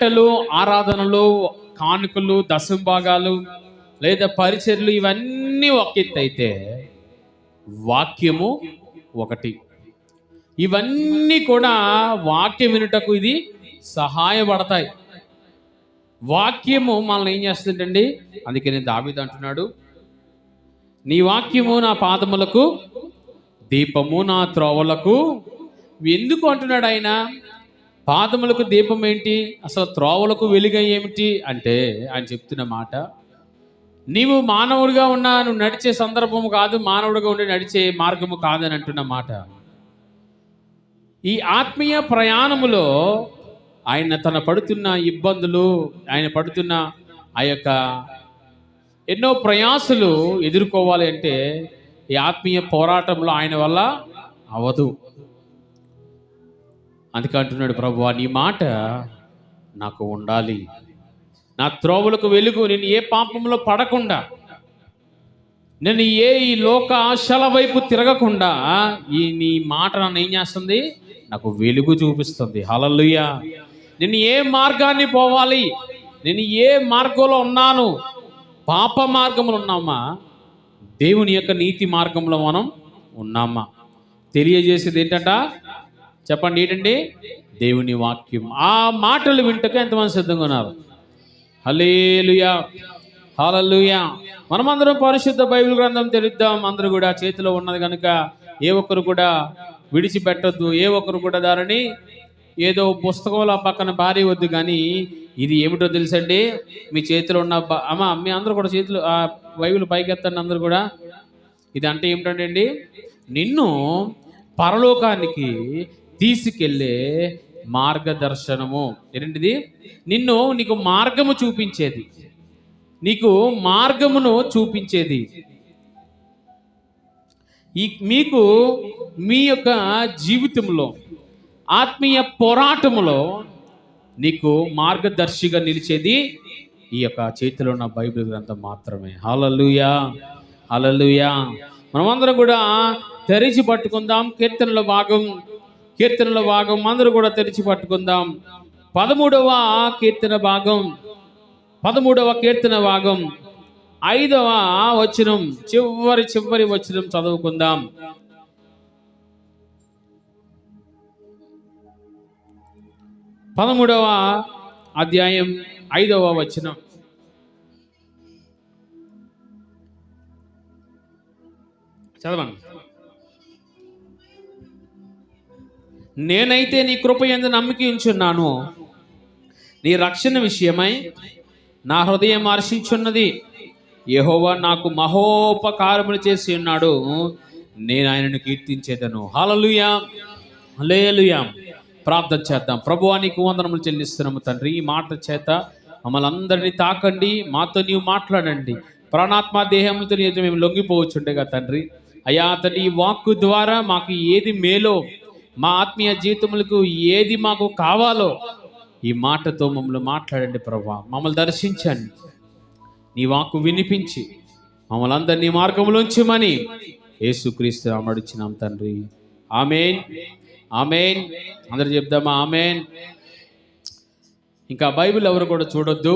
మాటలు, ఆరాధనలు, కానుకలు, దశంభాగాలు లేదా పరిచర్లు ఇవన్నీ ఒక ఎత్తు అయితే వాక్యము ఒకటి. ఇవన్నీ కూడా వాక్యం వినుటకు ఇది సహాయపడతాయి. వాక్యము మనల్ని ఏం చేస్తుందండి? అందుకని దావీదు అంటున్నాడు, నీ వాక్యము నా పాదములకు దీపము, నా త్రోవలకు. ఎందుకు అంటున్నాడు ఆయన? పాదములకు దీపం ఏంటి, అసలు త్రోవలకు వెలుగు ఏమిటి అంటే ఆయన చెప్తున్న మాట, నీవు మానవుడిగా ఉన్నా నువ్వు నడిచే సందర్భము కాదు, మానవుడిగా ఉండి నడిచే మార్గము కాదని అంటున్న మాట. ఈ ఆత్మీయ ప్రయాణములో ఆయన తన పడుతున్న ఇబ్బందులు, ఆయన పడుతున్న ఆ యొక్క ఎన్నో ప్రయాసలు ఎదుర్కోవాలి అంటే ఈ ఆత్మీయ పోరాటంలో ఆయన వల్ల అవదు. అందుకే అంటున్నాడు, ప్రభువా నీ మాట నాకు ఉండాలి, నా త్రోవలకు వెలుగు, నేను ఏ పాపంలో పడకుండా, నేను ఈ లోక ఆశల వైపు తిరగకుండా నీ మాట నన్ను ఏం చేస్తుంది? నాకు వెలుగు చూపిస్తుంది. హల్లెలూయా. నేను ఏ మార్గాన్ని పోవాలి, నేను ఏ మార్గంలో ఉన్నాను, పాప మార్గంలో ఉన్నామా, దేవుని యొక్క నీతి మార్గంలో మనం ఉన్నామా తెలియజేసేది ఏంటంట? చెప్పండి, ఏంటండి? దేవుని వాక్యం. ఆ మాటలు వింటకే ఎంతమంది సిద్ధంగా ఉన్నారు? హల్లెలూయా, హల్లెలూయా. మనమందరం పరిశుద్ధ బైబిల్ గ్రంథం తెలుద్దాం. అందరూ కూడా చేతిలో ఉన్నది కనుక ఏ ఒక్కరు కూడా విడిచిపెట్టొద్దు, ఏ ఒక్కరు కూడా దానిని ఏదో పుస్తకంలో పక్కన భారీ వద్దు. కానీ ఇది ఏమిటో తెలుసండి? మీ చేతిలో ఉన్న అమ్మ, మీ అందరూ కూడా చేతులు ఆ బైబిల్ పైకెత్తండి అందరూ కూడా. ఇది అంటే ఏమిటంటే అండి, నిన్ను పరలోకానికి తీసుకెళ్ళే మార్గదర్శనము. ఏంటిది? నీకు మార్గము చూపించేది, నీకు మార్గమును చూపించేది. మీకు మీ యొక్క జీవితంలో ఆత్మీయ పోరాటములో నీకు మార్గదర్శిగా నిలిచేది ఈ యొక్క చేతిలో ఉన్న బైబిల్ గ్రంథం మాత్రమే. హల్లెలూయా, హల్లెలూయా. మనమందరం కూడా తెరిచి పట్టుకుందాం. కీర్తనల భాగం అందరూ కూడా తెరిచి పట్టుకుందాం. 13వ కీర్తన భాగం, 5వ వచనం, చివరి వచనం చదువుకుందాం. 13వ అధ్యాయం 5వ వచనం. చదవండి. నేనైతే నీ కృపయందు నమ్మిక ఉంచున్నాను, నీ రక్షణ విషయమై నా హృదయం హర్షించున్నది. యెహోవా నాకు మహోపకారములు చేసి ఉన్నాడు, నేను ఆయనను కీర్తించేదను. హల్లెలూయా, హల్లెలూయా. ప్రార్థన చేద్దాం. ప్రభువా నీకు వందనములు చెల్లిస్తున్నాము తండ్రి. ఈ మాట చేత మమ్మల్ని అందరినీ తాకండి, మాతో నీవు మాట్లాడండి. ప్రాణాత్మ దేహములతో మేము లొంగిపోవచ్చుండేగా తండ్రి. అయ్యా తండ్రి, ఈ వాక్కు ద్వారా మాకు ఏది మేలో, మా ఆత్మీయ జీవితములకు ఏది మాకు కావాలో ఈ మాటతో మమ్మల్ని మాట్లాడండి ప్రభువా. మమ్మల్ని దర్శించండి, నీ వాక్కు వినిపించి మమ్మల్ని అందరినీ మార్గంలో ఉంచమని యేసుక్రీస్తు నామమున అడుగుచున్నాం తండ్రి. ఆమేన్, ఆమేన్. అందరూ చెప్దామా? ఆమేన్. ఇంకా బైబిల్ ఎవరు కూడా చూడొద్దు,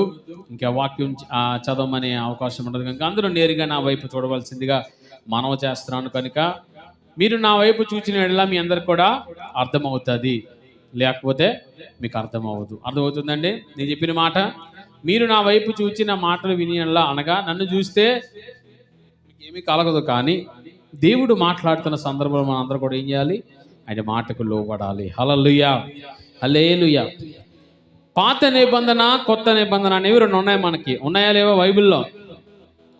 ఇంకా వాక్యం చదవమనే అవకాశం ఉండదు కనుక అందరూ నేరుగా నా వైపు చూడవలసిందిగా మనవి చేస్తున్నాను. కనుక మీరు నా వైపు చూసిన ఎడల మీ అందరికి కూడా అర్థమవుతుంది, లేకపోతే మీకు అర్థమవుతుందండి నేను చెప్పిన మాట. మీరు నా వైపు చూచిన మాటలు వినియల్లా, అనగా నన్ను చూస్తే ఏమీ కలగదు, కానీ దేవుడు మాట్లాడుతున్న సందర్భంలో మనం అందరూ కూడా ఏం చేయాలి? ఆయన మాటకు లోబడాలి. హల్లెలూయా, హల్లెలూయా. పాత నిబంధన, కొత్త నిబంధన అనేవి రెండు ఉన్నాయి. మనకి ఉన్నాయా లేవా బైబిల్లో?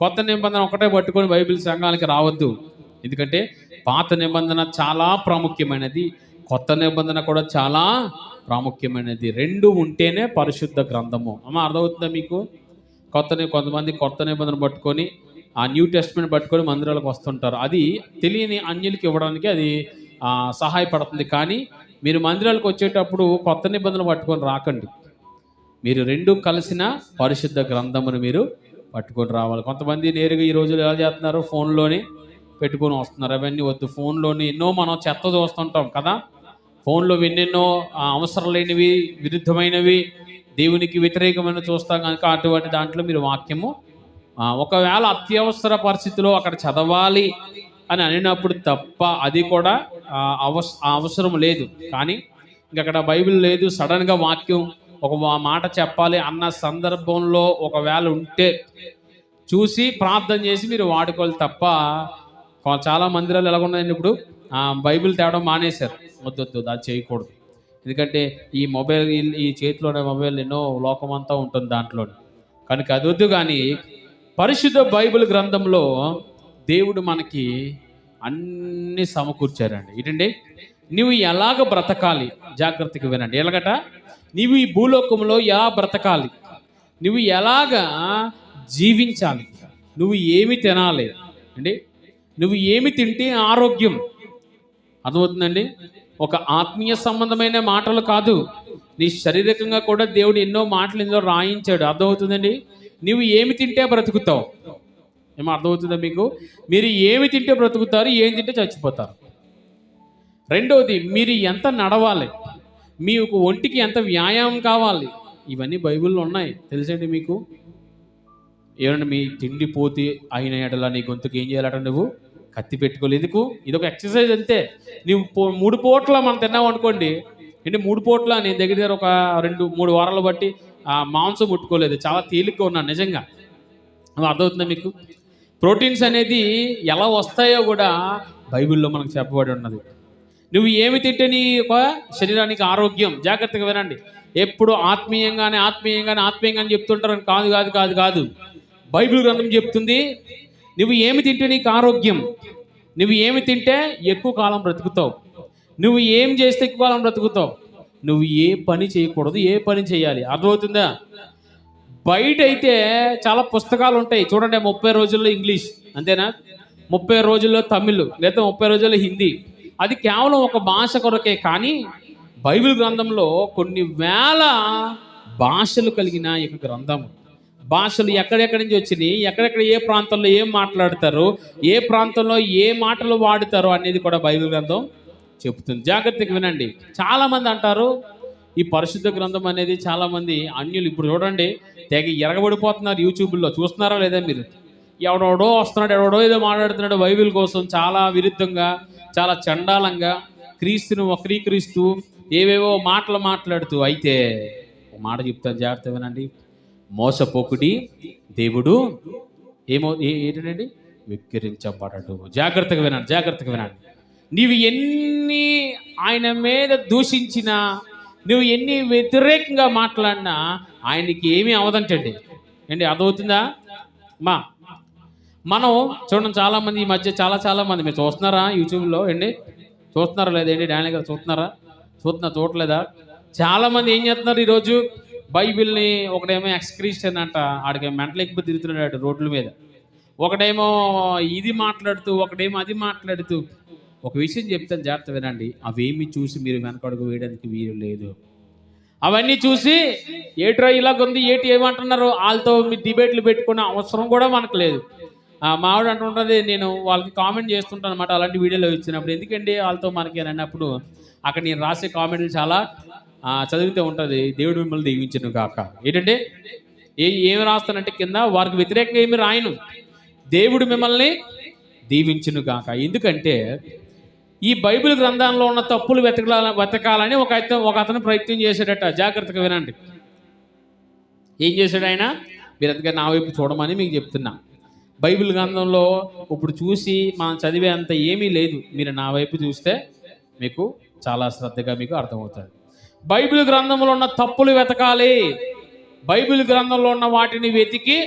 కొత్త నిబంధన ఒకటే పట్టుకొని బైబిల్ సంఘానికి రావద్దు. ఎందుకంటే పాత నిబంధన చాలా ప్రాముఖ్యమైనది, కొత్త నిబంధన కూడా చాలా ప్రాముఖ్యమైనది. రెండు ఉంటేనే పరిశుద్ధ గ్రంథము. అమ్మ అర్థమవుతుందా మీకు? కొంతమంది కొత్త నిబంధన పట్టుకొని ఆ న్యూ టెస్ట్మెంట్ పట్టుకొని మందిరాలకు వస్తుంటారు. అది తెలియని అన్యులకి ఇవ్వడానికి అది సహాయపడుతుంది. కానీ మీరు మందిరాలకు వచ్చేటప్పుడు కొత్త నిబంధన పట్టుకొని రాకండి. మీరు రెండు కలిసిన పరిశుద్ధ గ్రంథమును మీరు పట్టుకొని రావాలి. కొంతమంది నేరుగా ఈ రోజులు ఎలా చేస్తున్నారు? ఫోన్లోనే పెట్టుకొని వస్తున్నారు. అవన్నీ వద్దు. ఫోన్లోని ఎన్నో మనం చెత్త చూస్తుంటాం కదా. ఫోన్లో ఎన్నెన్నో అవసరం లేనివి, విరుద్ధమైనవి, దేవునికి వ్యతిరేకమైన చూస్తాం కనుక అటువంటి దాంట్లో మీరు వాక్యము ఒకవేళ అత్యవసర పరిస్థితిలో అక్కడ చదవాలి అని అనినప్పుడు తప్ప అది కూడా అవసరం లేదు. కానీ ఇంకక్కడ బైబిల్ లేదు, సడన్గా వాక్యం ఒక మాట చెప్పాలి అన్న సందర్భంలో ఒకవేళ ఉంటే చూసి ప్రార్థన చేసి మీరు వాడుకోవాలి తప్ప, చాలా మందిరాలు ఎలాగున్నాయండి ఇప్పుడు బైబిల్ తేవడం మానేశారు. వద్దు అది చేయకూడదు. ఎందుకంటే ఈ మొబైల్, ఈ చేతిలోనే మొబైల్ ఎన్నో లోకమంతా ఉంటుంది దాంట్లో కనుక అది వద్దు. కానీ పరిశుద్ధ బైబిల్ గ్రంథంలో దేవుడు మనకి అన్నీ సమకూర్చారండి. ఏంటండి, నువ్వు ఎలాగ బ్రతకాలి జాగ్రత్తగా వినండి. ఎలాగట, నువ్వు ఈ భూలోకంలో ఎలా బ్రతకాలి, నువ్వు ఎలాగా జీవించాలి, నువ్వు ఏమి తినాలి అండి, నువ్వు ఏమి తింటే ఆరోగ్యం. అర్థమవుతుందండి? ఒక ఆత్మీయ సంబంధమైన మాటలు కాదు, నీ శారీరకంగా కూడా దేవుడు ఎన్నో మాటలు ఇందులో రాయించాడు. అర్థమవుతుందండి? నువ్వు ఏమి తింటే బ్రతుకుతావు. ఏమో అర్థమవుతుందా మీకు? మీరు ఏమి తింటే బ్రతుకుతారు, ఏం తింటే చచ్చిపోతారు. రెండవది, మీరు ఎంత నడవాలి, మీకు ఒంటికి ఎంత వ్యాయామం కావాలి, ఇవన్నీ బైబిల్లో ఉన్నాయి. తెలుసండి మీకు? ఏమన్నా మీ తిండి పోతే అయిన ఎడలా నీ గొంతుకు ఏం చేయాలట, నువ్వు కత్తి పెట్టుకోలేదుకు. ఇది ఒక ఎక్సర్సైజ్ అంతే. నువ్వు 3 పూట్ల మనం తిన్నావు అనుకోండి, అంటే 3 పూట్ల నేను దగ్గర ఒక 2-3 వారాలు బట్టి మాంసం ముట్టుకోలేదు, చాలా తేలిగ్గా ఉన్నాను నిజంగా. అర్థమవుతుందా మీకు? ప్రోటీన్స్ అనేది ఎలా వస్తాయో కూడా బైబిల్లో మనకు చెప్పబడి ఉన్నది. నువ్వు ఏమి తింటే నీ ఒక శరీరానికి ఆరోగ్యం. జాగ్రత్తగా వినండి. ఎప్పుడు ఆత్మీయంగానే చెప్తుంటారని కాదు. బైబిల్ గ్రంథం చెప్తుంది, నువ్వు ఏమి తింటే నీకు ఆరోగ్యం, నువ్వు ఏమి తింటే ఎక్కువ కాలం బ్రతుకుతావు, నువ్వు ఏం చేస్తే ఎక్కువ కాలం బ్రతుకుతావు, నువ్వు ఏ పని చేయకూడదు, ఏ పని చేయాలి. అర్థమవుతుందా? బయట అయితే చాలా పుస్తకాలు ఉంటాయి చూడండి. 30 రోజుల్లో ఇంగ్లీష్ అంతేనా, 30 రోజుల్లో తమిళ్, లేదా 30 రోజుల్లో హిందీ. అది కేవలం ఒక భాష కొరకే. కానీ బైబిల్ గ్రంథంలో కొన్ని వేల భాషలు కలిగిన ఈ గ్రంథం. భాషలు ఎక్కడెక్కడి నుంచి వచ్చినాయి, ఎక్కడెక్కడ ఏ ప్రాంతంలో ఏం మాట్లాడతారు, ఏ ప్రాంతంలో ఏ మాటలు వాడుతారు అనేది కూడా బైబిల్ గ్రంథం చెప్తుంది. జాగ్రత్తగా వినండి. చాలామంది అంటారు ఈ పరిశుద్ధ గ్రంథం అనేది, చాలామంది అన్యులు ఇప్పుడు చూడండి తెగ ఎరగబడిపోతున్నారు. యూట్యూబ్లో చూస్తున్నారా లేదా మీరు? ఎవడెవడో వస్తున్నాడు, ఎవడో ఏదో మాట్లాడుతున్నాడు బైబిల్ కోసం, చాలా విరుద్ధంగా, చాలా చండాలంగా, క్రీస్తును వక్రీకరిస్తూ ఏవేవో మాటలు మాట్లాడుతూ. అయితే ఒక మాట చెప్తాను, జాగ్రత్త వినండి. మోసపోకుడి, దేవుడు ఏంటండి విక్రించబడడు. జాగ్రత్తగా వినండి. నీవు ఎన్ని ఆయన మీద దూషించినా, నువ్వు ఎన్ని వ్యతిరేకంగా మాట్లాడినా ఆయనకి ఏమీ అవదంటండి. ఏంటి అర్థమవుతుందా? మనం చూడండి, చాలామంది ఈ మధ్య చాలామంది మీరు చూస్తున్నారా యూట్యూబ్లో అండి? చూస్తున్నారా లేదా ఏంటి? డానీ గారు చూడలేదా? చాలామంది ఏం చేస్తున్నారు ఈరోజు, బైబిల్ని ఒకడేమో ఎక్స్క్రిస్టియన్ అంట, ఆడికి మెంటల్ ఎక్కువ తిరుగుతున్నాడు రోడ్ల మీద, ఒకడేమో ఇది మాట్లాడుతూ, ఒకడేమో అది మాట్లాడుతూ. ఒక విషయం చెప్తాను, జాగ్రత్త వినండి. అవేమి చూసి మీరు వెనకడుగు వేయడానికి వీలు లేదు. అవన్నీ చూసి ఏట్రా ఇలాగుంది, ఏమంటున్నారు, వాళ్ళతో మీరు డిబేట్లు పెట్టుకునే అవసరం కూడా మనకు లేదు. మా ఆవిడ అంటుంటుంది, నేను వాళ్ళకి కామెంట్ చేస్తుంటాను అనమాట అలాంటి వీడియోలో ఇచ్చినప్పుడు. ఎందుకండి వాళ్ళతో మనకి అని అన్నప్పుడు అక్కడ నేను రాసే కామెంట్లు చాలా చదివితే ఉంటుంది, దేవుడు మిమ్మల్ని దీవించును గాక. ఏంటంటే ఏమి రాస్తానంటే కింద వారికి వ్యతిరేకంగా ఏమి రాయను, దేవుడు మిమ్మల్ని దీవించును గాక. ఎందుకంటే ఈ బైబిల్ గ్రంథంలో ఉన్న తప్పులు వెతకాలని ఒక అతను ప్రయత్నం చేశాడట. జాగ్రత్తగా వినండి. ఏం చేశాడు ఆయన? మీరు అందుకే నా వైపు చూడమని మీకు చెప్తున్నా. బైబిల్ గ్రంథంలో ఇప్పుడు చూసి మనం చదివే అంత ఏమీ లేదు. మీరు నా వైపు చూస్తే మీకు చాలా శ్రద్ధగా మీకు అర్థమవుతుంది. బైబిల్ గ్రంథంలో ఉన్న తప్పులు వెతకాలి. బైబిల్ గ్రంథంలో ఉన్న వాటిని వెతికి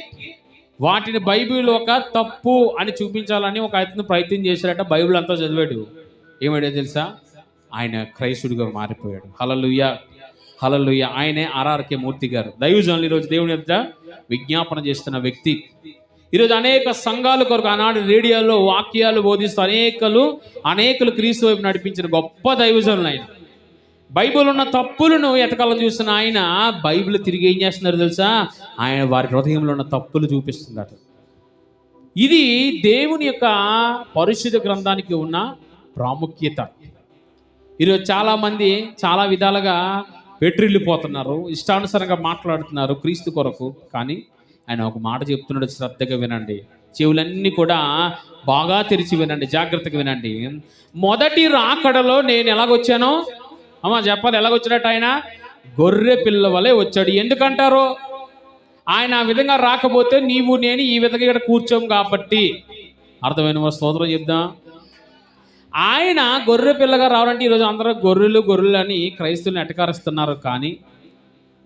వాటిని బైబిల్ ఒక తప్పు అని చూపించాలని ఒక అతను ప్రయత్నం చేశాడట. బైబిల్ అంతా చదివాడు. ఏమయ్యో తెలుసా? ఆయన క్రైస్తుడిగా మారిపోయాడు. హల్లెలూయా. ఆయనే ఆర్ఆర్కే మూర్తి గారు, దైవజనులు ఈరోజు దేవుని ఎదుట విజ్ఞాపన చేస్తున్న వ్యక్తి. ఈరోజు అనేక సంఘాల కొరకు ఆనాడు రేడియోలో వాక్యాలు బోధిస్తూ అనేకులు క్రీస్తు వైపు నడిపించిన గొప్ప దైవజనులు ఆయన. బైబిల్ ఉన్న తప్పులను ఎతకాలని చూసిన ఆయన బైబిల్ తిరిగి ఏం చేస్తున్నారు తెలుసా? ఆయన వారి హృదయంలో ఉన్న తప్పులు చూపిస్తున్నారు. ఇది దేవుని యొక్క పరిశుద్ధ గ్రంథానికి ఉన్న ప్రాముఖ్యత. ఈరోజు చాలామంది చాలా విధాలుగా పెట్రిల్లిపోతున్నారు, ఇష్టానుసారంగా మాట్లాడుతున్నారు క్రీస్తు కొరకు. కానీ ఆయన ఒక మాట చెప్తున్నాడు, శ్రద్ధగా వినండి, చెవులన్నీ కూడా బాగా తెరిచి వినండి, జాగ్రత్తగా వినండి. మొదటి రాకడలో నేను ఎలాగొచ్చానో, అమ్మా చెప్పాలి, ఎలాగొచ్చినట్టు ఆయన గొర్రె పిల్ల వలె వచ్చాడు. ఎందుకంటారు? ఆయన ఆ విధంగా రాకపోతే నీవు నేను ఈ విధంగా ఇక్కడ కూర్చోం కాబట్టి. అర్థమైన స్తోత్రం చెప్దాం. ఆయన గొర్రె పిల్లగా రావాలంటే ఈరోజు అందరూ గొర్రెలు అని క్రైస్తవులను ఎటకారిస్తున్నారు. కానీ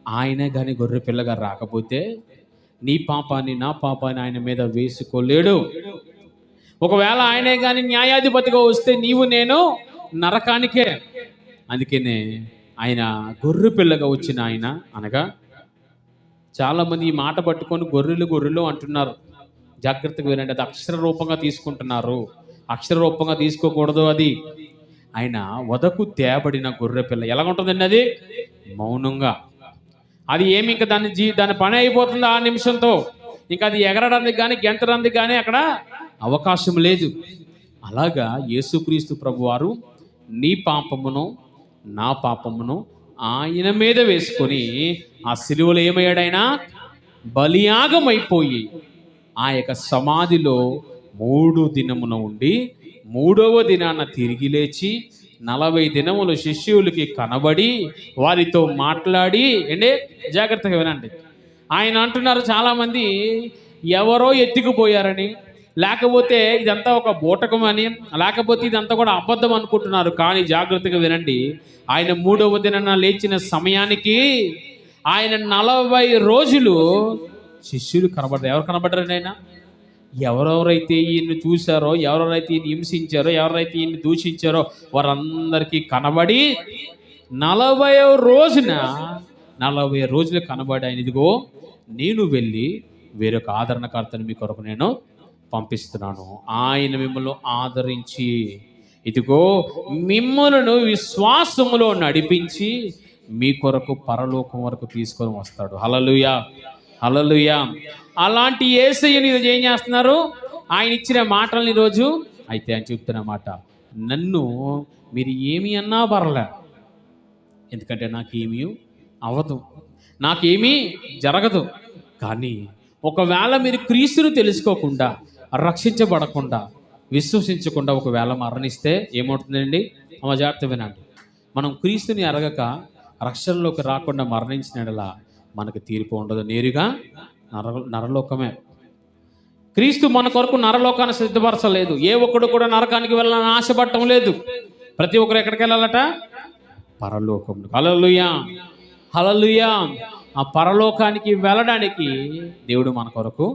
ఆయనే కానీ గొర్రె పిల్లగా రాకపోతే నీ పాపాన్ని నా పాపాన్ని ఆయన మీద వేసుకోలేడు. ఒకవేళ ఆయనే కానీ న్యాయాధిపతిగా వస్తే నీవు నేను నరకానికే. అందుకనే ఆయన గొర్రె పిల్లగా వచ్చిన ఆయన అనగా, చాలామంది ఈ మాట పట్టుకొని గొర్రెలు అంటున్నారు. జాగ్రత్తగా వినండి, అది అక్షర రూపంగా తీసుకుంటున్నారు. అక్షర రూపంగా తీసుకోకూడదు. అది ఆయన వదకు తేబడిన గొర్రె పిల్ల. ఎలాగుంటుందండి అది? మౌనంగా. అది ఏమి ఇంకా దాని పని అయిపోతుంది ఆ నిమిషంతో. ఇంకా అది ఎగరడానికి కానీ గెంతడానికి కానీ అక్కడ అవకాశం లేదు. అలాగా యేసుక్రీస్తు ప్రభువారు నీ పాపమును నా పాపమును ఆయన మీద వేసుకొని ఆ సిలువలో ఏమయ్యాడైనా బలియాగమైపోయి ఆ యొక్క సమాధిలో 3 దినమున ఉండి 3వ దినాన తిరిగి లేచి 40 దినములు శిష్యులకి కనబడి వారితో మాట్లాడి. జాగ్రత్తగా వినండి. ఆయన అంటున్నారు చాలామంది ఎవరో ఎత్తుకుపోయారని, లేకపోతే ఇదంతా ఒక బూటకం అని, లేకపోతే ఇదంతా కూడా అబద్ధం అనుకుంటున్నారు. కానీ జాగ్రత్తగా వినండి, ఆయన 3వ దినాన లేచిన సమయానికి ఆయన 40 రోజులు శిష్యులు కనబడ్డారు. ఎవరు కనబడ్డారండి? ఆయన ఎవరెవరైతే ఈయన్ని చూశారో, ఎవరెవరైతే ఈయన్ని హింసించారో, ఎవరైతే ఈయన్ని దూషించారో వారందరికీ కనబడి 40వ రోజున 40 రోజులు కనబడి ఆయన, ఇదిగో నేను వెళ్ళి వేరొక ఆదరణకర్తను మీ కొరకు నేను పంపిస్తున్నాను. ఆయన మిమ్మల్ని ఆదరించి ఇదిగో మిమ్మలను విశ్వాసములో నడిపించి మీ కొరకు పరలోకం వరకు తీసుకొని వస్తాడు. హల్లెలూయా, హల్లెలూయా. అలాంటి యేసయ్యని ఈరోజు ఏం చేస్తున్నారు? ఆయన ఇచ్చిన మాటలను ఈరోజు అయితే ఆయన చెప్తున్న మాట, నన్ను మీరు ఏమి అన్నా పర్లే, ఎందుకంటే నాకేమీ అవ్వదు, నాకేమీ జరగదు. కానీ ఒకవేళ మీరు క్రీస్తును తెలుసుకోకుండా, రక్షించబడకుండా, విశ్వసించకుండా ఒకవేళ మరణిస్తే ఏమవుతుందండి? జాగ్రత్త వినండి. మనం క్రీస్తుని ఎరగక రక్షణలోకి రాకుండా మరణించినలా మనకు తీర్పు ఉండదు, నేరుగా నరలోకమే. క్రీస్తు మన కొరకు నరలోకాన్ని సిద్ధపరచలేదు. ఏ ఒక్కడు కూడా నరకానికి వెళ్ళాలని ఆశపడటం లేదు. ప్రతి ఒక్కరు ఎక్కడికి వెళ్ళాలట? పరలోకం. హల్లెలూయా, హల్లెలూయా. ఆ పరలోకానికి వెళ్ళడానికి దేవుడు మన కొరకు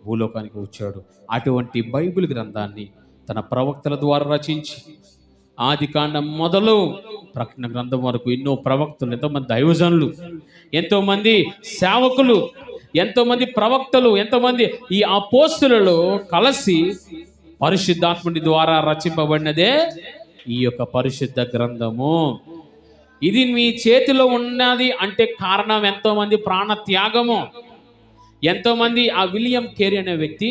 భూలోకానికి వచ్చాడు. అటువంటి బైబిల్ గ్రంథాన్ని తన ప్రవక్తల ద్వారా రచించి ఆదికాండం మొదలు ప్రకటన గ్రంథం వరకు ఎన్నో ప్రవక్తలు, ఎంతోమంది దైవజనులు, ఎంతోమంది సేవకులు, ఎంతోమంది ప్రవక్తలు, ఎంతోమంది ఈ అపోస్తులలో కలిసి పరిశుద్ధాత్ముడి ద్వారా రచింపబడినదే ఈ యొక్క పరిశుద్ధ గ్రంథము. ఇది మీ చేతిలో ఉన్నది అంటే కారణం ఎంతోమంది ప్రాణ త్యాగము. ఎంతోమంది, ఆ విలియం కేరీ అనే వ్యక్తి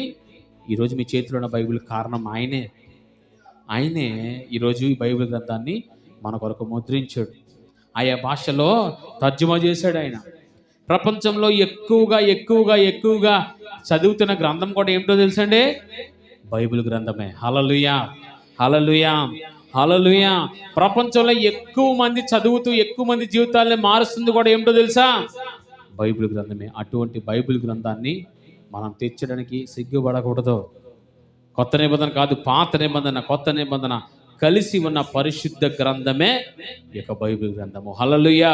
ఈరోజు మీ చేతిలో ఉన్న బైబిల్ కారణం ఆయనే ఈరోజు ఈ బైబిల్ గ్రంథాన్ని మన కొరకు ముద్రించాడు. ఆయా భాషలో తర్జుమా చేశాడు ఆయన. ప్రపంచంలో ఎక్కువగా చదువుతున్న గ్రంథం కూడా ఏమిటో తెలుసండి? బైబిల్ గ్రంథమే. హల్లెలూయా, హల్లెలూయా, హల్లెలూయా. ప్రపంచంలో ఎక్కువ మంది చదువుతూ ఎక్కువ మంది జీవితాలని మారుస్తుంది కూడా ఏమిటో తెలుసా? బైబిల్ గ్రంథమే. అటువంటి బైబిల్ గ్రంథాన్ని మనం తెచ్చడానికి సిగ్గుపడకూడదు. కొత్త నిబంధన కాదు, పాత నిబంధన, కొత్త నిబంధన కలిసి ఉన్న పరిశుద్ధ గ్రంథమే ఈ యొక్క బైబిల్ గ్రంథము. హల్లెలూయా,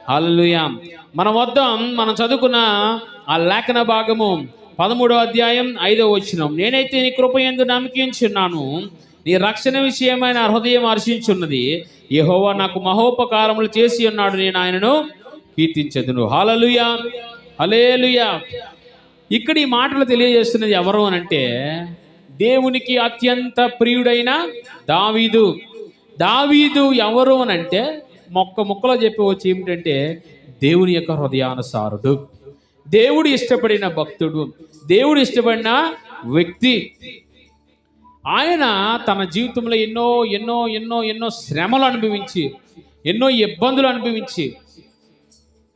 హల్లెలూయా. మనం చదువుకున్న ఆ లేఖన భాగము 13వ అధ్యాయం 5వ వచనం. నేనైతే నీ కృపయందు నమ్మకించున్నాను, నీ రక్షణ విషయమైన హృదయం హర్షించున్నది. యెహోవా నాకు మహోపకారములు చేసి ఉన్నాడు, నేను ఆయనను కీర్తించెదను. హల్లెలూయా, హల్లెలూయా. ఇక్కడ ఈ మాటలు తెలియజేస్తున్నది ఎవరు అనంటే దేవునికి అత్యంత ప్రియుడైన దావీదు ఎవరు అనంటే ముక్కలో చెప్పవచ్చు ఏమిటంటే దేవుని యొక్క హృదయానుసారుడు, దేవుడు ఇష్టపడిన భక్తుడు, దేవుడు ఇష్టపడిన వ్యక్తి. ఆయన తన జీవితంలో ఎన్నో శ్రమలు అనుభవించి, ఎన్నో ఇబ్బందులు అనుభవించి,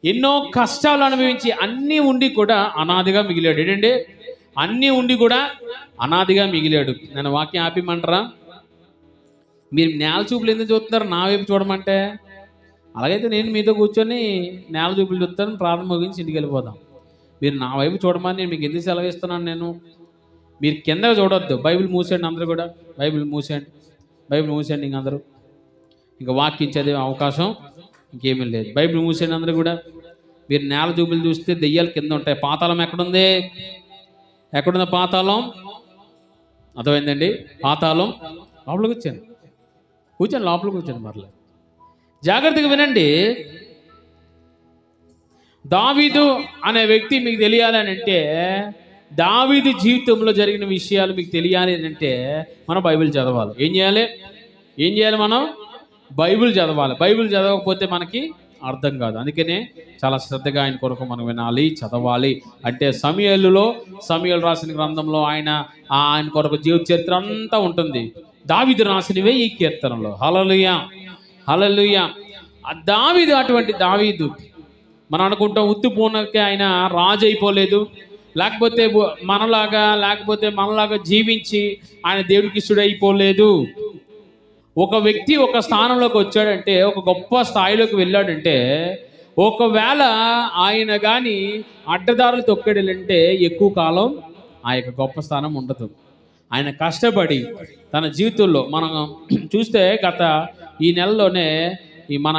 ఎన్నో కష్టాలు అనుభవించి అన్నీ ఉండి కూడా అనాదిగా మిగిలాడు. ఏంటంటే అన్నీ ఉండి కూడా అనాదిగా మిగిలాడు. నేను వాక్యం ఆపిమంటారా? మీరు నేల చూపులు ఎందుకు చూస్తున్నారు నా వైపు చూడమంటే? అలాగైతే నేను మీతో కూర్చొని నేల చూపులు చూస్తాను, ప్రార్థన ముగించి ఇంటికి వెళ్ళిపోదాం. మీరు నా వైపు చూడమని నేను మీకు ఎందుకు సెలవు ఇస్తున్నాను? నేను మీరు కిందగా చూడొద్దు. బైబిల్ మూసేయండి అందరూ కూడా. బైబిల్ మూసేయండి ఇంక అందరూ. ఇంకా వాక్యం చదివే అవకాశం ఇంకేమీ లేదు. బైబిల్ మూసేయండి అందరూ కూడా. మీరు నేల చూపులు చూస్తే దెయ్యాలు కింద ఉంటాయి. పాతాళం ఎక్కడుంది? పాతాళం? అర్థమైందండి? పాతాళం లోపలికి కూర్చోండి లోపలికి కూర్చోండి. మరలా జాగ్రత్తగా వినండి. దావీదు అనే వ్యక్తి మీకు తెలియాలి అని అంటే, దావీదు జీవితంలో జరిగిన విషయాలు మీకు తెలియాలి అని అంటే మనం బైబిల్ చదవాలి. ఏం చేయాలి? మనం బైబిల్ చదవాలి. బైబిల్ చదవకపోతే మనకి అర్థం కాదు. అందుకనే చాలా శ్రద్ధగా ఆయన కొరకు మనం వినాలి, చదవాలి. అంటే సమూయేలు రాసిన గ్రంథంలో ఆయన కొరకు జీవిత చరిత్ర అంతా ఉంటుంది. దావీదు రాసినవే ఈ కీర్తనలో. హల్లెలూయా. అటువంటి దావీదు మనం అనుకుంటాం ఉత్తిపూనకి ఆయన రాజు అయిపోలేదు, లేకపోతే మనలాగా జీవించి ఆయన దేవుడికి ఇష్టడు అయిపోలేదు. ఒక వ్యక్తి ఒక స్థానంలోకి వచ్చాడంటే, ఒక గొప్ప స్థాయిలోకి వెళ్ళాడంటే, ఒకవేళ ఆయన కానీ అడ్డదారులు తొక్కాడంటే ఎక్కువ కాలం ఆ యొక్క గొప్ప స్థానం ఉండదు. ఆయన కష్టపడి తన జీవితంలో మనం చూస్తే ఈ నెలలోనే మన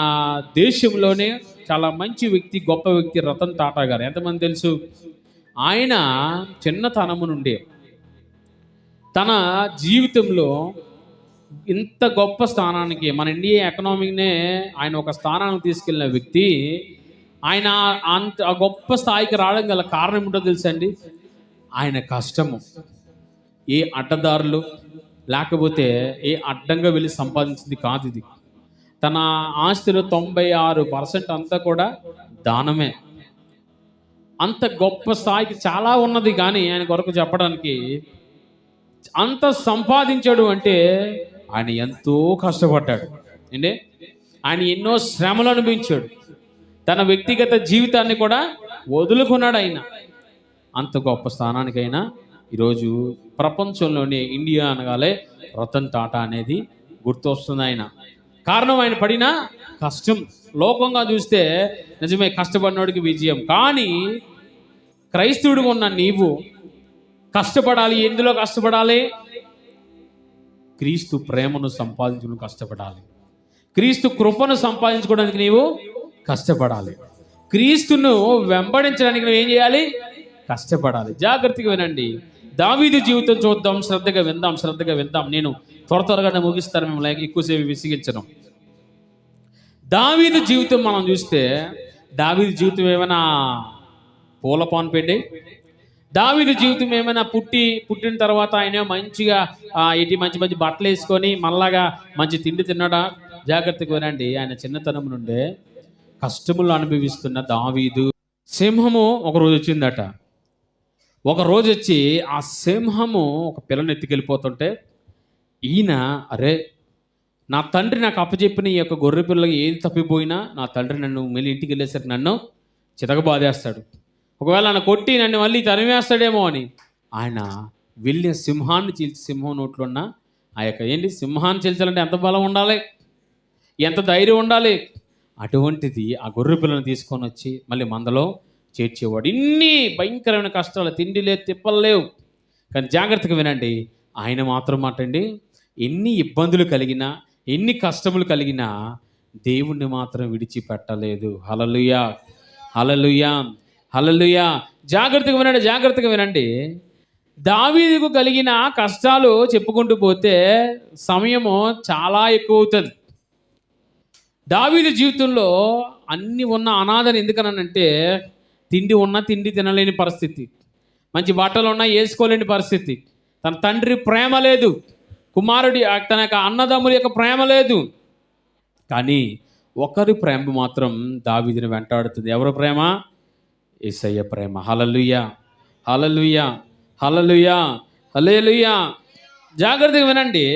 దేశంలోనే చాలా మంచి వ్యక్తి, గొప్ప వ్యక్తి రతన్ టాటా గారు. ఎంతమంది తెలుసు? ఆయన చిన్నతనము నుండి తన జీవితంలో ఇంత గొప్ప స్థానానికి, మన ఇండియా ఎకనామీనే ఆయన ఒక స్థానానికి తీసుకెళ్ళిన వ్యక్తి. ఆయన అంత గొప్ప స్థాయికి రావడం గల కారణం ఏంటో తెలుసండి? ఆయన కష్టము. ఏ అడ్డదారులు లేకపోతే ఏ అడ్డంగా వెళ్ళి సంపాదించింది కాదు ఇది. తన ఆస్తిలో 96% అంతా కూడా దానమే. అంత గొప్ప స్థాయికి చాలా ఉన్నది, కానీ ఆయన కొరకు చెప్పడానికి అంత సంపాదించాడు అంటే ఆయన ఎంతో కష్టపడ్డాడు అండి. ఆయన ఎన్నో శ్రమలు అనుభవించాడు. తన వ్యక్తిగత జీవితాన్ని కూడా వదులుకున్నాడు. ఆయన అంత గొప్ప స్థానానికైనా ఈరోజు ప్రపంచంలోనే ఇండియా అనగానే రతన్ టాటా అనేది గుర్తొస్తుంది. ఆయన కారణం ఆయన పడిన కష్టం. లోకంగా చూస్తే నిజమే కష్టపడినోడికి విజయం, కానీ క్రైస్తవుడిగా ఉన్న నీవు కష్టపడాలి. ఎందులో కష్టపడాలి? క్రీస్తు ప్రేమను సంపాదించుకుని కష్టపడాలి. క్రీస్తు కృపను సంపాదించుకోవడానికి నీవు కష్టపడాలి. క్రీస్తును వెంబడించడానికి నువ్వు ఏం చేయాలి? కష్టపడాలి. జాగ్రత్తగా వినండి. దావీదు జీవితం చూద్దాం, శ్రద్ధగా విందాం. నేను త్వరగా ముగిస్తాను, మిమ్మల్ని ఎక్కువసేపు విసిగించడం. దావీదు జీవితం మనం చూస్తే, దావీదు జీవితం ఏమైనా పూల పాన్పెండి? దావీదు జీవితం ఏమైనా పుట్టిన తర్వాత ఆయన మంచిగా మంచి బట్టలు వేసుకొని మళ్ళాగా మంచి తిండి తిన్నాడా? జాగ్రత్తగా వినండి. ఆయన చిన్నతనం నుండే కష్టములు అనుభవిస్తున్న దావీదు. సింహము ఒకరోజు వచ్చిందట. ఒకరోజు వచ్చి ఆ సింహము ఒక పిల్లని ఎత్తుకెళ్ళిపోతుంటే ఈయన, అరే నా తండ్రి నాకు అప్పచెప్పిన ఈ యొక్క గొర్రె పిల్లకి ఏది తప్పిపోయినా నా తండ్రి నన్ను మళ్ళీ ఇంటికి వెళ్ళేసరికి నన్ను చితకబాదేస్తాడు, ఒకవేళ నన్ను కొట్టి నన్ను మళ్ళీ తరిమేస్తాడేమో అని ఆయన వెళ్ళి సింహాన్ని చీల్చి, సింహం నోట్లో ఉన్న ఆ యొక్క సింహాన్ని చీల్చాలంటే ఎంత బలం ఉండాలి, ఎంత ధైర్యం ఉండాలి. అటువంటిది ఆ గొర్రె పిల్లని తీసుకొని వచ్చి మళ్ళీ మందలో చేర్చేవాడు. ఇన్ని భయంకరమైన కష్టాలు, తిండి లేదు, తిప్పలు లేవు. కానీ జాగ్రత్తగా వినండి, ఆయన మాత్రం మాటండి, ఎన్ని ఇబ్బందులు కలిగినా, ఎన్ని కష్టములు కలిగినా దేవుణ్ణి మాత్రం విడిచిపెట్టలేదు. హల్లెలూయా, హల్లెలూయా, హల్లెలూయా. జాగ్రత్తగా వినండి. దావీదుకు కలిగిన కష్టాలు చెప్పుకుంటూ పోతే సమయము చాలా ఎక్కువ అవుతుంది. దావీదు జీవితంలో అన్ని ఉన్న అనాథని ఎందుకనంటే, తిండి ఉన్నా తిండి తినలేని పరిస్థితి, మంచి బట్టలు ఉన్నా వేసుకోలేని పరిస్థితి, తన తండ్రి ప్రేమ లేదు, కుమారుడి తన యొక్క అన్నదమ్ముల యొక్క ప్రేమ లేదు. కానీ ఒకరి ప్రేమ మాత్రం దావీదుని వెంటాడుతుంది. ఎవరి ప్రేమ? యేసయ్య ప్రేమ. హల్లెలూయా, హల్లెలూయా, హల్లెలూయా, హల్లెలూయా. జాగ్రత్తగా వినండి.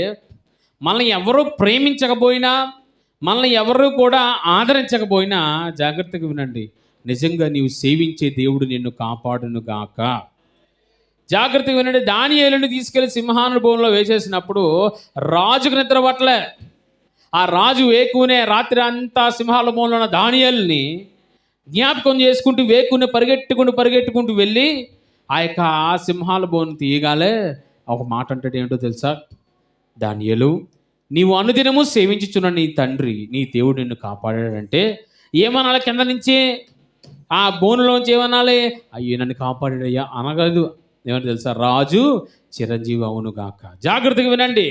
మనల్ని ఎవరు ప్రేమించకపోయినా, మనల్ని ఎవరు కూడా ఆదరించకపోయినా జాగ్రత్తగా వినండి, నిజంగా నీవు సేవించే దేవుడు నిన్ను కాపాడును గాక. జాగ్రత్తగా వినండి. దానియేలుని తీసుకెళ్లి సింహానుభవంలో వేసేసినప్పుడు రాజుకు నిద్ర పట్టలే. ఆ రాజు వేకునే రాత్రి అంతా సింహానుభవంలో ఉన్న దానియేలుని జ్ఞాపకం చేసుకుంటూ వేకునే పరిగెట్టుకుంటూ వెళ్ళి ఆ సింహానుభవం తీయగాలే ఒక మాట అంటాడు. ఏంటో తెలుసా? దానియేలు, నీవు అనుదినము సేవించుచున్న నీ తండ్రి నీ దేవుడు నిన్ను కాపాడాడంటే ఏమనాలి? కింద నుంచి ఆ బోనులోంచి ఏమనాలి? అయ్యో నన్ను కాపాడాడయ్యా అనగలదు. ఏమని తెలుసా? రాజు చిరంజీవి అవును గాక. జాగ్రత్తగా వినండి.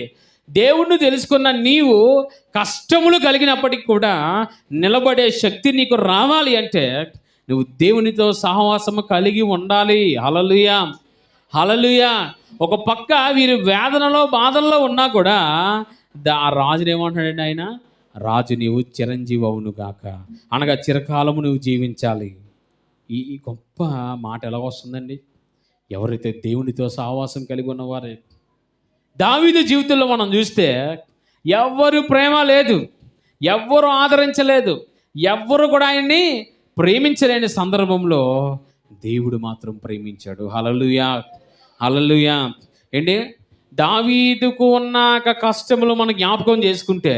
దేవుణ్ణి తెలుసుకున్న నీవు కష్టములు కలిగినప్పటికీ కూడా నిలబడే శక్తి నీకు రావాలి అంటే నువ్వు దేవునితో సహవాసము కలిగి ఉండాలి. హల్లెలూయా, హల్లెలూయా. ఒక పక్క వీరు వేదనలో బాధల్లో ఉన్నా కూడా ఆ రాజుని ఏమంటాడండి ఆయన? రాజు నీవు చిరంజీవి అవును గాక, అనగా చిరకాలము నువ్వు జీవించాలి. ఈ గొప్ప మాట ఎలా వస్తుందండి? ఎవరైతే దేవునితో సహవాసం కలిగి ఉన్నవారే. దావీదు జీవితంలో మనం చూస్తే ఎవ్వరు ప్రేమ లేదు, ఎవ్వరు ఆదరించలేదు, ఎవ్వరు కూడా ఆయన్ని ప్రేమించలేని సందర్భంలో దేవుడు మాత్రం ప్రేమించాడు. హల్లెలూయా, హల్లెలూయా. ఏంటి? దావీదుకు ఉన్న కష్టములు మనం జ్ఞాపకం చేసుకుంటే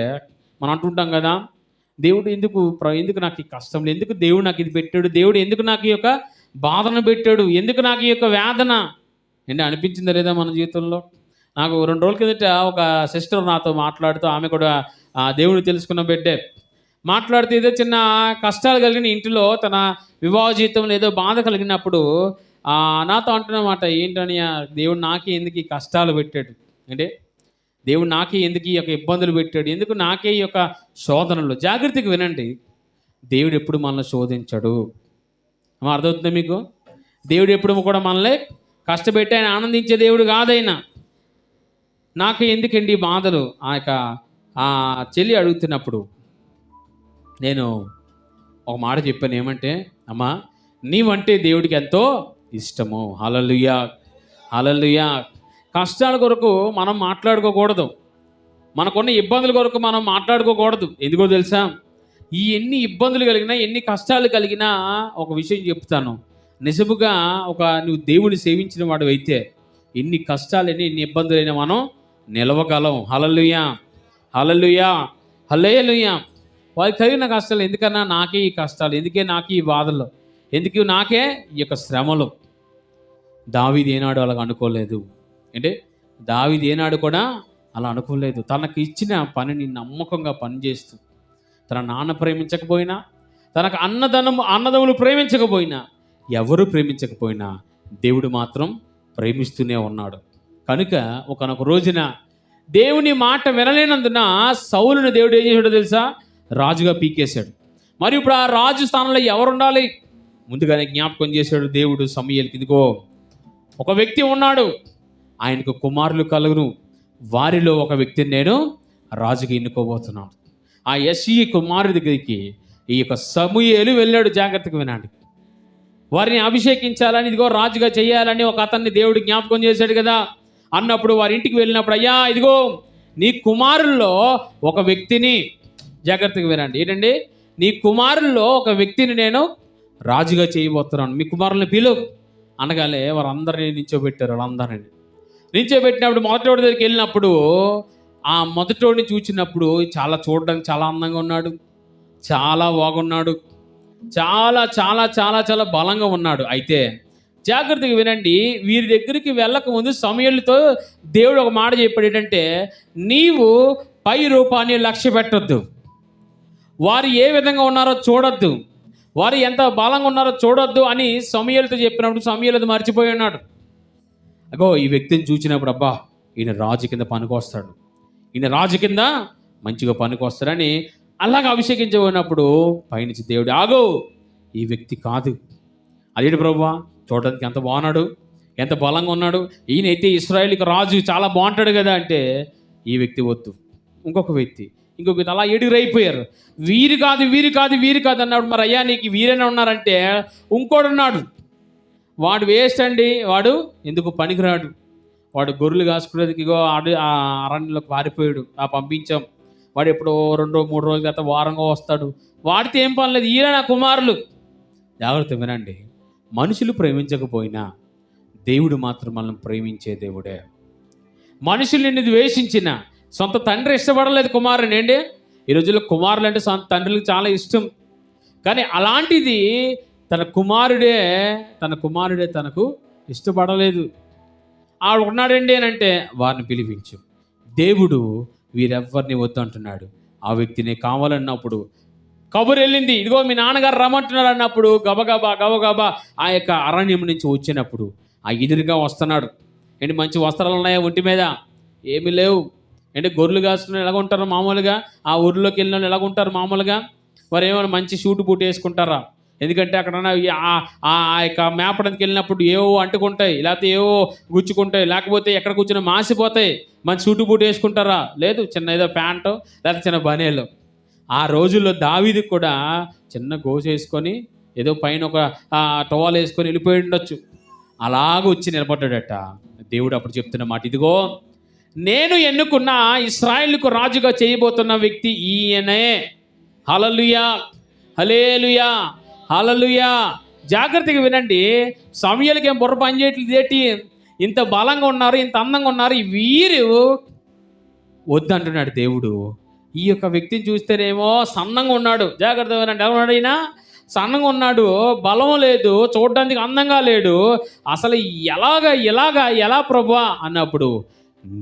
మనం అంటుంటాం కదా, దేవుడు ఎందుకు నాకు ఈ కష్టములు, ఎందుకు దేవుడు నాకు ఇది పెట్టాడు, దేవుడు ఎందుకు నాకు ఈ యొక్క బాధను పెట్టాడు, ఎందుకు నాకు ఈ యొక్క వేదన ఏంటి అనిపించిందా లేదా మన జీవితంలో? నాకు 2 రోజుల కిందట ఒక సిస్టర్ నాతో మాట్లాడుతూ, ఆమె కూడా దేవుడు తెలుసుకున్న బిడ్డే, మాట్లాడుతూ ఏదో చిన్న కష్టాలు కలిగిన ఇంటిలో తన వివాహ జీవితంలో ఏదో బాధ కలిగినప్పుడు నాతో అంటున్నమాట, ఏంటని దేవుడు నాకే ఎందుకు ఈ కష్టాలు పెట్టాడు, అంటే దేవుడు నాకే ఎందుకు ఈ యొక్క ఇబ్బందులు పెట్టాడు, ఎందుకు నాకే ఈ యొక్క శోధనలు. జాగ్రత్తగా వినండి. దేవుడు ఎప్పుడు మనల్ని శోధించడు. అర్థమవుతుందా మీకు? దేవుడు ఎప్పుడు కూడా మనల్ని కష్టపెట్టి ఆయన ఆనందించే దేవుడు కాదైనా. నాకు ఎందుకండి బాధలు? ఆ చెల్లి అడుగుతున్నప్పుడు నేను ఒక మాట చెప్పాను. ఏమంటే, అమ్మా నీవంటే దేవుడికి ఎంతో ఇష్టము. హల్లెలూయా, హల్లెలూయా. కష్టాల కొరకు మనం మాట్లాడుకోకూడదు, మనకున్న ఇబ్బందుల కొరకు మనం మాట్లాడుకోకూడదు. ఎందుకో తెలుసా? ఎన్ని ఇబ్బందులు కలిగినా, ఎన్ని కష్టాలు కలిగినా ఒక విషయం చెప్తాను. నిజముగా నువ్వు దేవుని సేవించిన వాడు అయితే ఎన్ని కష్టాలైనా ఎన్ని ఇబ్బందులైనా మనం నిలవగలం. హల్లెలూయా, హల్లెలూయా, హల్లెలూయా. వారికి కలిగిన కష్టాలు ఎందుకన్నా నాకే ఈ కష్టాలు, ఎందుకే నాకే ఈ బాధలు, ఎందుకు నాకే ఈ యొక్క శ్రమలు. దావీదు ఏనాడు అలాగ అనుకోలేదు. అంటే దావీదు ఏనాడు కూడా అలా అనుకోలేదు. తనకు ఇచ్చిన పనిని నమ్మకంగా పనిచేస్తూ, తన నాన్న ప్రేమించకపోయినా, తనకు అన్నదమ్ములు ప్రేమించకపోయినా, ఎవరు ప్రేమించకపోయినా దేవుడు మాత్రం ప్రేమిస్తూనే ఉన్నాడు. కనుక ఒకనొక రోజున దేవుని మాట వినలేనందున సౌలుని దేవుడు ఏం చేశాడో తెలుసా? రాజుగా పీకేశాడు. మరి ఇప్పుడు ఆ రాజు స్థానంలో ఎవరు ఉండాలి? ముందుగానే జ్ఞాపకం చేశాడు దేవుడు సమూయేలుకి, ఇదిగో ఒక వ్యక్తి ఉన్నాడు, ఆయనకు కుమారులు కలుగును, వారిలో ఒక వ్యక్తిని నేను రాజుగా ఎన్నుకోబోతున్నాను. ఆ యెష్షయి కుమారుడి దగ్గరికి ఈ యొక్క సమూయేలు వెళ్ళాడు. జాగ్రత్తగా వినండి. వారిని అభిషేకించాలని, ఇదిగో రాజుగా చేయాలని ఒక అతన్ని దేవుడు జ్ఞాపకం చేశాడు కదా. అన్నప్పుడు వారి ఇంటికి వెళ్ళినప్పుడు, అయ్యా ఇదిగో నీ కుమారుల్లో ఒక వ్యక్తిని, జాగ్రత్తగా వినండి, ఏంటండి, నీ కుమారుల్లో ఒక వ్యక్తిని నేను రాజుగా చేయబోతున్నాను, మీ కుమారుల్ని పిలువు అనగానే వారందరినీ నించోబెట్టారు. వాళ్ళందరినీ నించోబెట్టినప్పుడు మొదటివాడి దగ్గరికి వెళ్ళినప్పుడు ఆ మొదటివాడిని చూసినప్పుడు చూడడానికి చాలా అందంగా ఉన్నాడు, చాలా బాగున్నాడు, చాలా చాలా చాలా చాలా బలంగా ఉన్నాడు. అయితే జాగ్రత్తగా వినండి, వీరి దగ్గరికి వెళ్ళక ముందు సమూయేలుతో దేవుడు ఒక మాట చెప్పాడు. ఏంటంటే, నీవు పై రూపాన్ని లక్ష్య పెట్టొద్దు, వారు ఏ విధంగా ఉన్నారో చూడొద్దు, వారు ఎంత బలంగా ఉన్నారో చూడొద్దు అని సమూయేలుతో చెప్పినప్పుడు సమూయేలు అది మర్చిపోయి ఉన్నాడు. అగో ఈ వ్యక్తిని చూసినప్పుడు, అబ్బా ఈయన రాజు కింద పనికొస్తాడు, ఈయన రాజు కింద మంచిగా పనికొస్తాడని అలాగ అభిషేకించబోయినప్పుడు పైనుంచి దేవుడు, ఆగో ఈ వ్యక్తి కాదు. అదేంటి ప్రభువా, చూడడానికి ఎంత బాగున్నాడు, ఎంత బలంగా ఉన్నాడు, ఈయనైతే ఇశ్రాయేలుకి రాజు, చాలా బాగుంటాడు కదా అంటే, ఈ వ్యక్తి వద్దు, ఇంకొక వ్యక్తి అలా ఎడుగురైపోయారు. వీరు కాదు అన్నాడు. మరి అయ్యా నీకు వీరైనా ఉన్నారంటే ఇంకోడు ఉన్నాడు, వాడు వేస్ట్ అండి, వాడు ఎందుకు పనికిరాడు, వాడు గొర్రెలు కాసుకునేందుకు ఆ అరణ్యంలోకి పారిపోయాడు, పంపించాం, వాడు ఎప్పుడో 2-3 రోజుల తర్వాత వారంగా వస్తాడు, వాడితే ఏం పని లేదు, ఈయన నా కుమారులు జాగ్రత్త వినండి. మనుషులు ప్రేమించకపోయినా దేవుడు మాత్రం మనల్ని ప్రేమించే దేవుడే. మనుషులు నిన్ను ద్వేషించిన, సొంత తండ్రి ఇష్టపడలేదు కుమారుని ఏంటి, ఈ రోజుల్లో కుమారులు అంటే సొంత తండ్రులకు చాలా ఇష్టం. కానీ అలాంటిది తన కుమారుడే తనకు ఇష్టపడలేదు. ఆవిడ ఉన్నాడండి అని అంటే వారిని పిలిపించు. దేవుడు వీరెవ్వరిని వద్దు అంటున్నాడు. ఆ వ్యక్తిని కావాలన్నప్పుడు కబురు వెళ్ళింది, ఇదిగో మీ నాన్నగారు రమ్మంటున్నారు అన్నప్పుడు గబగబా ఆ యొక్క అరణ్యం నుంచి వచ్చినప్పుడు ఆ ఎదురుగా వస్తున్నాడు. ఏంటి మంచి వస్త్రాలు ఉన్నాయా ఒంటి మీద? ఏమీ లేవు. అంటే గొర్రెలు కాసుకుని ఎలాగుంటారు మామూలుగా, ఆ ఊరిలోకి వెళ్ళిన వాళ్ళు ఎలాగుంటారు మామూలుగా, వారు ఏమైనా మంచి షూటు బూట్ వేసుకుంటారా? ఎందుకంటే అక్కడ ఆ యొక్క మేపడానికి వెళ్ళినప్పుడు ఏవో అంటుకుంటాయి, లేకపోతే ఏవో గుచ్చుకుంటాయి, లేకపోతే ఎక్కడ కూర్చుని మాసిపోతాయి. మంచి షూటు బూట్ వేసుకుంటారా? లేదు, చిన్న ఏదో ప్యాంటు లేకపోతే చిన్న బనీలు. ఆ రోజుల్లో దావీదుకు కూడా చిన్న గోసు వేసుకొని ఏదో పైన ఒక టవల్ వేసుకొని వెళ్ళిపోయి ఉండొచ్చు. అలాగ వచ్చి నిలబడ్డాడట. దేవుడు అప్పుడు చెప్తున్న మాట, ఇదిగో నేను ఎన్నుకున్న ఇశ్రాయేలుకు రాజుగా చేయబోతున్న వ్యక్తి ఈయనే. హల్లెలూయా, హల్లెలూయా, హల్లెలూయా. జాగ్రత్తగా వినండి. సమూయేలుకి ఏం బుర్ర పని చేయట్లేదు ఏంటి? ఇంత బలంగా ఉన్నారు, ఇంత అందంగా ఉన్నారు, వీరు వద్దంటున్నాడు దేవుడు. ఈ యొక్క వ్యక్తిని చూస్తేనేమో సన్నంగా ఉన్నాడు. జాగ్రత్తగా వినండి. ఎలా ఉన్నాడు ఈయన? సన్నంగా ఉన్నాడు, బలం లేదు, చూడడానికి అందంగా లేడు. అసలు ఎలా ప్రభువా అన్నప్పుడు,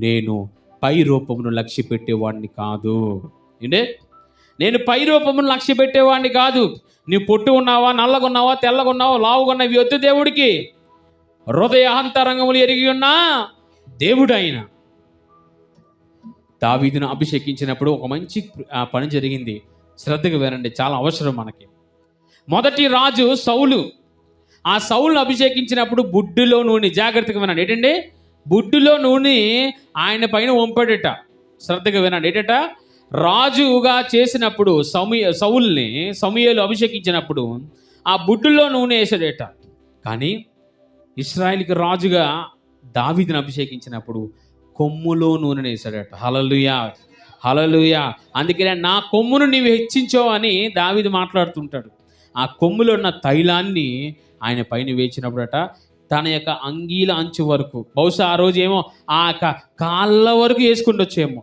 నేను పై రూపమును లక్ష్య పెట్టేవాడిని కాదు. ఏంటే, నేను పై రూపమును లక్ష్య పెట్టేవాడిని కాదు. నీవు పొట్టు ఉన్నావా, నల్లగా ఉన్నావా, తెల్లగా ఉన్నావా, లావుగా ఉన్నావు, వద్దు దేవుడికి. హృదయ అంతరంగములు ఎరిగి ఉన్న దేవుడు ఆయన. దావీదును అభిషేకించినప్పుడు ఒక మంచి పని జరిగింది. శ్రద్ధగా వినండి, చాలా అవసరం మనకి. మొదటి రాజు సౌలు. ఆ సౌలును అభిషేకించినప్పుడు బుడ్డులో నూనె, జాగ్రత్తగా వినండి, ఏంటండి, బుడ్డులో నూనె ఆయన పైన వంపాడట. శ్రద్ధగా వినండి, ఏంటట, రాజుగా చేసినప్పుడు సౌలుని సమూయేలు అభిషేకించినప్పుడు ఆ బుడ్డులో నూనె వేసాడట. కానీ ఇశ్రాయేలుకి రాజుగా దావీదును అభిషేకించినప్పుడు కొమ్ములో నూనె వేసాడట. హల్లెలూయా, హల్లెలూయా. అందుకనే నా కొమ్మును నీవు హెచ్చించావు అని దావీదు మాట్లాడుతుంటాడు. ఆ కొమ్ములో ఉన్న తైలాన్ని ఆయన పైన వేచినప్పుడట తన యొక్క అంగీల అంచు వరకు, బహుశా ఆ రోజు ఏమో ఆ యొక్క కాళ్ళ వరకు వేసుకుంటొచ్చేమో,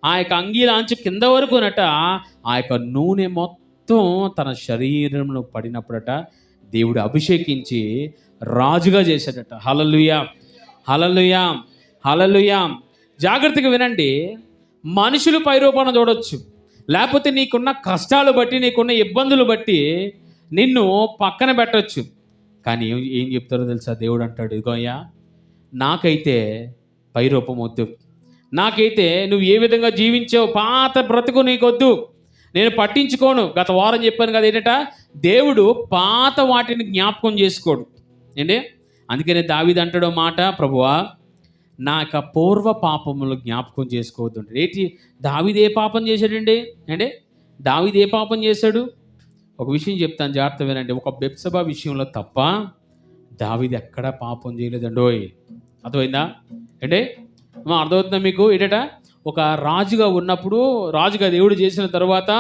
ఆ యొక్క అంగీల అంచు కింద వరకునట ఆ యొక్క నూనె మొత్తం తన శరీరంలో పడినప్పుడట దేవుడు అభిషేకించి రాజుగా చేశాడట. హల్లెలూయా, హల్లెలూయా, హల్లెలూయా. జాగ్రత్తగా వినండి. మనుషులు పైరూపాన్ని చూడొచ్చు, లేకపోతే నీకున్న కష్టాలు బట్టి, నీకున్న ఇబ్బందులు బట్టి నిన్ను పక్కన పెట్టవచ్చు. కానీ ఏం చెప్తారో తెలుసా? దేవుడు అంటాడు, ఇదిగో అయ్యా, నాకైతే పైరూపం వద్దు, నాకైతే నువ్వు ఏ విధంగా జీవించావు పాత బ్రతుకు నీకొద్దు, నేను పట్టించుకోను. గత వారం చెప్పాను కదా, ఏంటట, దేవుడు పాత వాటిని జ్ఞాపకం చేసుకోడు. ఏంటి? అందుకనే దావీదు అంటాడు మాట, ప్రభువా నా యొక్క పూర్వ పాపములు జ్ఞాపకం చేసుకోవద్దు. ఏంటి దావీదు ఏ పాపం చేశాడండి? అంటే దావీదు ఏ పాపం చేశాడు? ఒక విషయం చెప్తాను, జాగ్రత్త వినండి. ఒక బెత్షెబా విషయంలో తప్ప దావీదు ఎక్కడా పాపం చేయలేదండోయ్. అర్థమైందా? అంటే అర్థమవుతుందా మీకు? ఏంటట, ఒక రాజుగా ఉన్నప్పుడు, రాజుగా దేవుడు చేసిన తర్వాత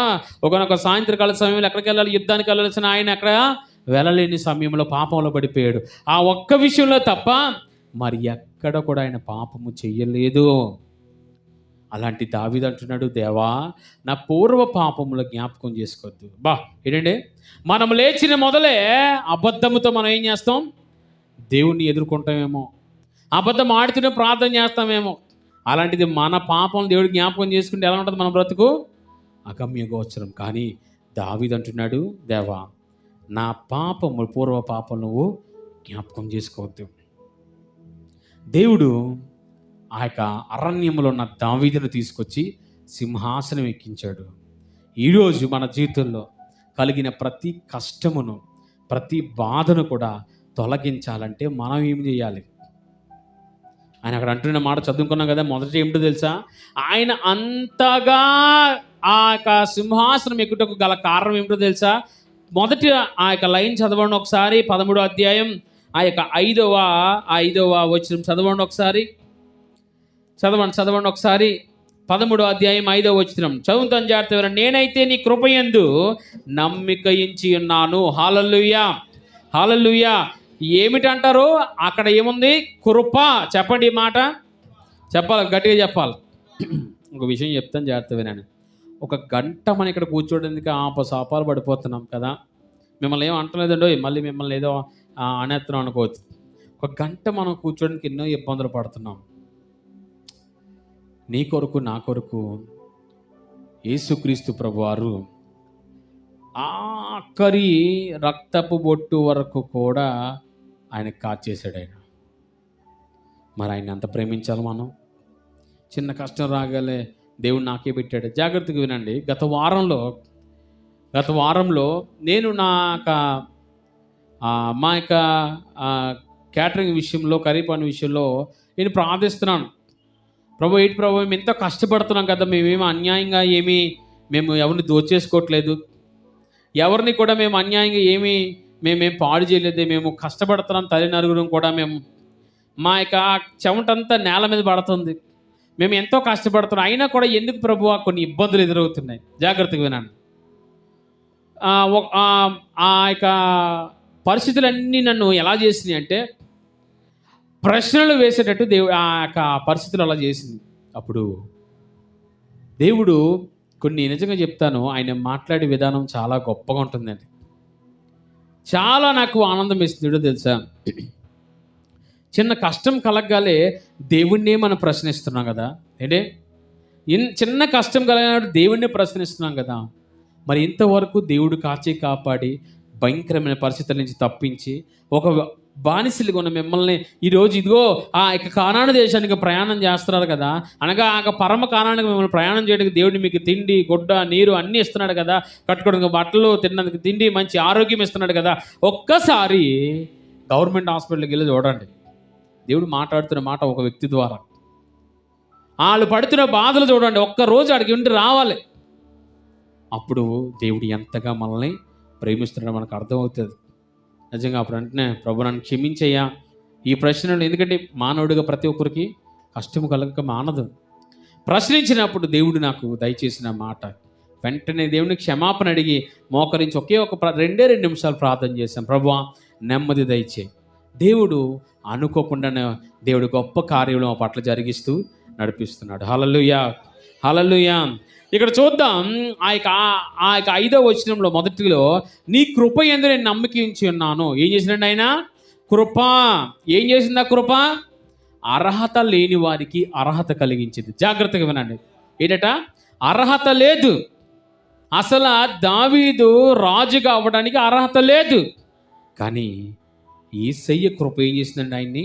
ఒకనొక సాయంత్రకాల సమయంలో ఎక్కడికి వెళ్ళాలి, యుద్ధానికి వెళ్ళాల్సిన ఆయన అక్కడ వెళ్ళలేని సమయంలో పాపంలో పడిపోయాడు. ఆ ఒక్క విషయంలో తప్ప మరి ఎక్కడ కూడా ఆయన పాపము చెయ్యలేదు. అలాంటి దావీదు అంటున్నాడు, దేవా నా పూర్వ పాపముల జ్ఞాపకం చేసుకోవద్దు. ఏంటంటే, మనం లేచిన మొదలే అబద్ధముతో మనం ఏం చేస్తాం? దేవుణ్ణి ఎదుర్కొంటామేమో, అబద్ధం ఆడుతూనే ప్రార్థన చేస్తామేమో. అలాంటిది మన పాపం దేవుడు జ్ఞాపకం చేసుకుంటే ఎలా ఉంటుంది మన బ్రతుకు? అగమ్య గోచరం. కానీ దావీదు అంటున్నాడు, దేవా నా పాపము, పూర్వ పాపం నువ్వు జ్ఞాపకం చేసుకోవద్దు. దేవుడు ఆ యొక్క అరణ్యంలో ఉన్న దావీదును తీసుకొచ్చి సింహాసనం ఎక్కించాడు. ఈరోజు మన జీవితంలో కలిగిన ప్రతి కష్టమును, ప్రతి బాధను కూడా తొలగించాలంటే మనం ఏం చేయాలి? ఆయన అక్కడ అంటున్న మాట చదువుకున్నాం కదా. మొదటి ఏమిటో తెలుసా? ఆయన అంతగా ఆ యొక్క సింహాసనం ఎక్కుటకు గల కారణం ఏమిటో తెలుసా? మొదటి ఆ యొక్క లైన్ చదవండి ఒకసారి. 13వ అధ్యాయం ఆ యొక్క 5వ వచనం చదవండి ఒకసారి. చదవండి ఒకసారి. 13వ అధ్యాయం 5వ వచనం చదువుతాను జాగ్రత్తగా. నేనైతే నీ కృపయందు నమ్మిక ఉంచి ఉన్నాను. హల్లెలూయా, హల్లెలూయా. ఏమిటంటారు అక్కడ? ఏముంది? కృప. చెప్పండి ఈ మాట, చెప్పాలి, గట్టిగా చెప్పాలి. ఒక విషయం చెప్తాను జాగ్రత్తగా వినండి. ఒక గంట మనం ఇక్కడ కూర్చోడానికి ఆపసాపాలు పడిపోతున్నాం కదా. మిమ్మల్ని ఏం అంటలేదండో, మళ్ళీ మిమ్మల్ని ఏదో అనేస్తున్నాం అనుకోవచ్చు. ఒక గంట మనం కూర్చోడానికి ఎన్నో ఇబ్బందులు పడుతున్నాం. నీ కొరకు నా కొరకు యేసుక్రీస్తు ప్రభువారు ఆఖరి రక్తపు బొట్టు వరకు కూడా ఆయన కాచేశాడు. మరి ఆయన ఎంత ప్రేమించాలి మనం? చిన్న కష్టం రాగానే దేవుడు నాకే పెట్టాడు. జాగ్రత్తగా వినండి. గత వారంలో నేను మా యొక్క క్యాటరింగ్ విషయంలో, కర్రీ పని విషయంలో నేను ప్రార్థిస్తున్నాను. ప్రభు మేము ఎంతో కష్టపడుతున్నాం కదా, మేమేమి అన్యాయంగా మేము ఎవరిని దోచేసుకోవట్లేదు, ఎవరిని కూడా మేము అన్యాయంగా మేమేం పాడు చేయలేదు, మేము కష్టపడుతున్నాం. తల్లి నలుగురం కూడా మా యొక్క చెమటంతా నేల మీద పడుతుంది, మేము ఎంతో కష్టపడుతున్నాం. అయినా కూడా ఎందుకు ప్రభువా కొన్ని ఇబ్బందులు ఎదురవుతున్నాయి? జాగ్రత్తగా వినండి. ఆ యొక్క పరిస్థితులన్నీ నన్ను ఎలా చేసినాయి అంటే, ప్రశ్నలు వేసేటట్టు ఆ యొక్క పరిస్థితులు అలా చేసింది. అప్పుడు దేవుడు కొన్ని, నిజంగా చెప్తాను, ఆయన మాట్లాడే విధానం చాలా గొప్పగా ఉంటుందండి. చాలా నాకు ఆనందం ఇస్తుంది. తెలుసా, చిన్న కష్టం కలగగానే దేవుణ్ణే మనం ప్రశ్నిస్తున్నాం కదా. ఏంటే చిన్న కష్టం కలిగినప్పుడు దేవుణ్ణి ప్రశ్నిస్తున్నాం కదా. మరి ఇంతవరకు దేవుడు కాపాడి భయంకరమైన పరిస్థితుల నుంచి తప్పించి ఒక బానిసలుగా ఉన్న మిమ్మల్ని ఈరోజు ఇదిగో ఆ యొక్క కానాను దేశానికి ప్రయాణం చేస్తున్నారు కదా. అనగా ఆ పరమ కానానికి మిమ్మల్ని ప్రయాణం చేయడానికి దేవుడు మీకు తిండి, గుడ్డ, నీరు అన్నీ ఇస్తున్నాడు కదా. కట్టుకోవడానికి బట్టలు, తినడానికి తిండి, మంచి ఆరోగ్యం ఇస్తున్నాడు కదా. ఒక్కసారి గవర్నమెంట్ హాస్పిటల్కి వెళ్ళి చూడండి. దేవుడు మాట్లాడుతున్న మాట ఒక వ్యక్తి ద్వారా. వాళ్ళు పడుతున్న బాధలు చూడండి. ఒక్కరోజు అడిగి ఉండి రావాలి. అప్పుడు దేవుడు ఎంతగా మనల్ని ప్రేమిస్తున్నాడో మనకు అర్థమవుతుంది. నిజంగా అప్పుడు అంటేనే, ప్రభు నన్ను క్షమించయ్యా ఈ ప్రశ్నలు. ఎందుకంటే మానవుడిగా ప్రతి ఒక్కరికి కష్టము కలగక మానదు. ప్రశ్నించినప్పుడు దేవుడు నాకు దయచేసిన మాట, వెంటనే దేవుడిని క్షమాపణ అడిగి మోకరించి ఒకే ఒక 2 నిమిషాలు ప్రార్థన చేశాం. ప్రభువా నెమ్మది దయచేయి. దేవుడు అనుకోకుండానే దేవుడు గొప్ప కార్యంలో మా పట్ల జరిగిస్తూ నడిపిస్తున్నాడు. హల్లెలూయా, హల్లెలూయా. ఇక్కడ చూద్దాం. ఆ యొక్క 5వ వచనంలో మొదటిలో, నీ కృప యందు నేను నమ్మిక ఉంచి ఉన్నాను. ఏం చేసినాడు ఆయన? కృప. ఏం చేసింది ఆ కృప? అర్హత లేని వారికి అర్హత కలిగించింది. జాగ్రత్తగా వినండి. ఏంటట? అర్హత లేదు. అసలు దావీదు రాజుగా అవ్వడానికి అర్హత లేదు. కానీ యేసయ్య కృప ఏం చేసిందండి? ఆయన్ని,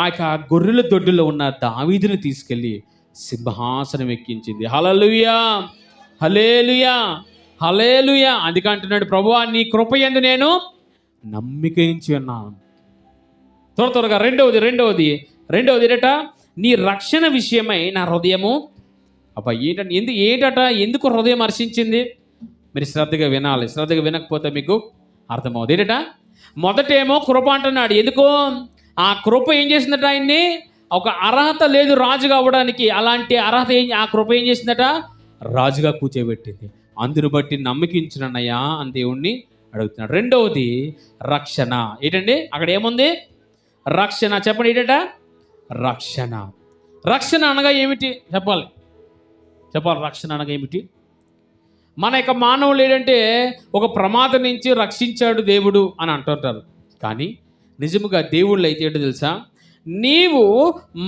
ఆ యొక్క గొర్రెల దొడ్డులో ఉన్న దావీదుని తీసుకెళ్ళి సింహాసనం ఎక్కించింది. హల్లెలూయా, హల్లెలూయా, హల్లెలూయా. అందుకే అంటున్నాడు, ప్రభువా నీ కృప యందు నేను నమ్మిక ఉంచి ఉన్నాను. త్వరగా రెండవది ఏట? నీ రక్షణ విషయమై నా హృదయము. అబ్బా ఏంటట? ఎందుకు హృదయం హర్షించింది? మీరు శ్రద్ధగా వినాలి. శ్రద్ధగా వినకపోతే మీకు అర్థమవుతుంది. ఏంటట? మొదటేమో కృప అంటున్నాడు. ఎందుకు? ఆ కృప ఏం చేసిందట? ఆయన్ని ఒక అర్హత లేదు రాజుగా అవ్వడానికి. అలాంటి అర్హత ఆ కృప ఏం చేసిందట? రాజుగా కూర్చోబెట్టింది. అందును బట్టి నమ్మకించినయ్యా అని దేవుణ్ణి అడుగుతున్నాడు. రెండవది రక్షణ. ఏంటండి అక్కడ ఏముంది? రక్షణ. చెప్పండి ఏంటట? రక్షణ. రక్షణ అనగా ఏమిటి చెప్పాలి. రక్షణ అనగా ఏమిటి? మన యొక్క మానవులు ఏంటంటే ఒక ప్రమాదం నుంచి రక్షించాడు దేవుడు అని అంటుంటారు. కానీ నిజముగా దేవుళ్ళు అయితే ఏంటో తెలుసా? నీవు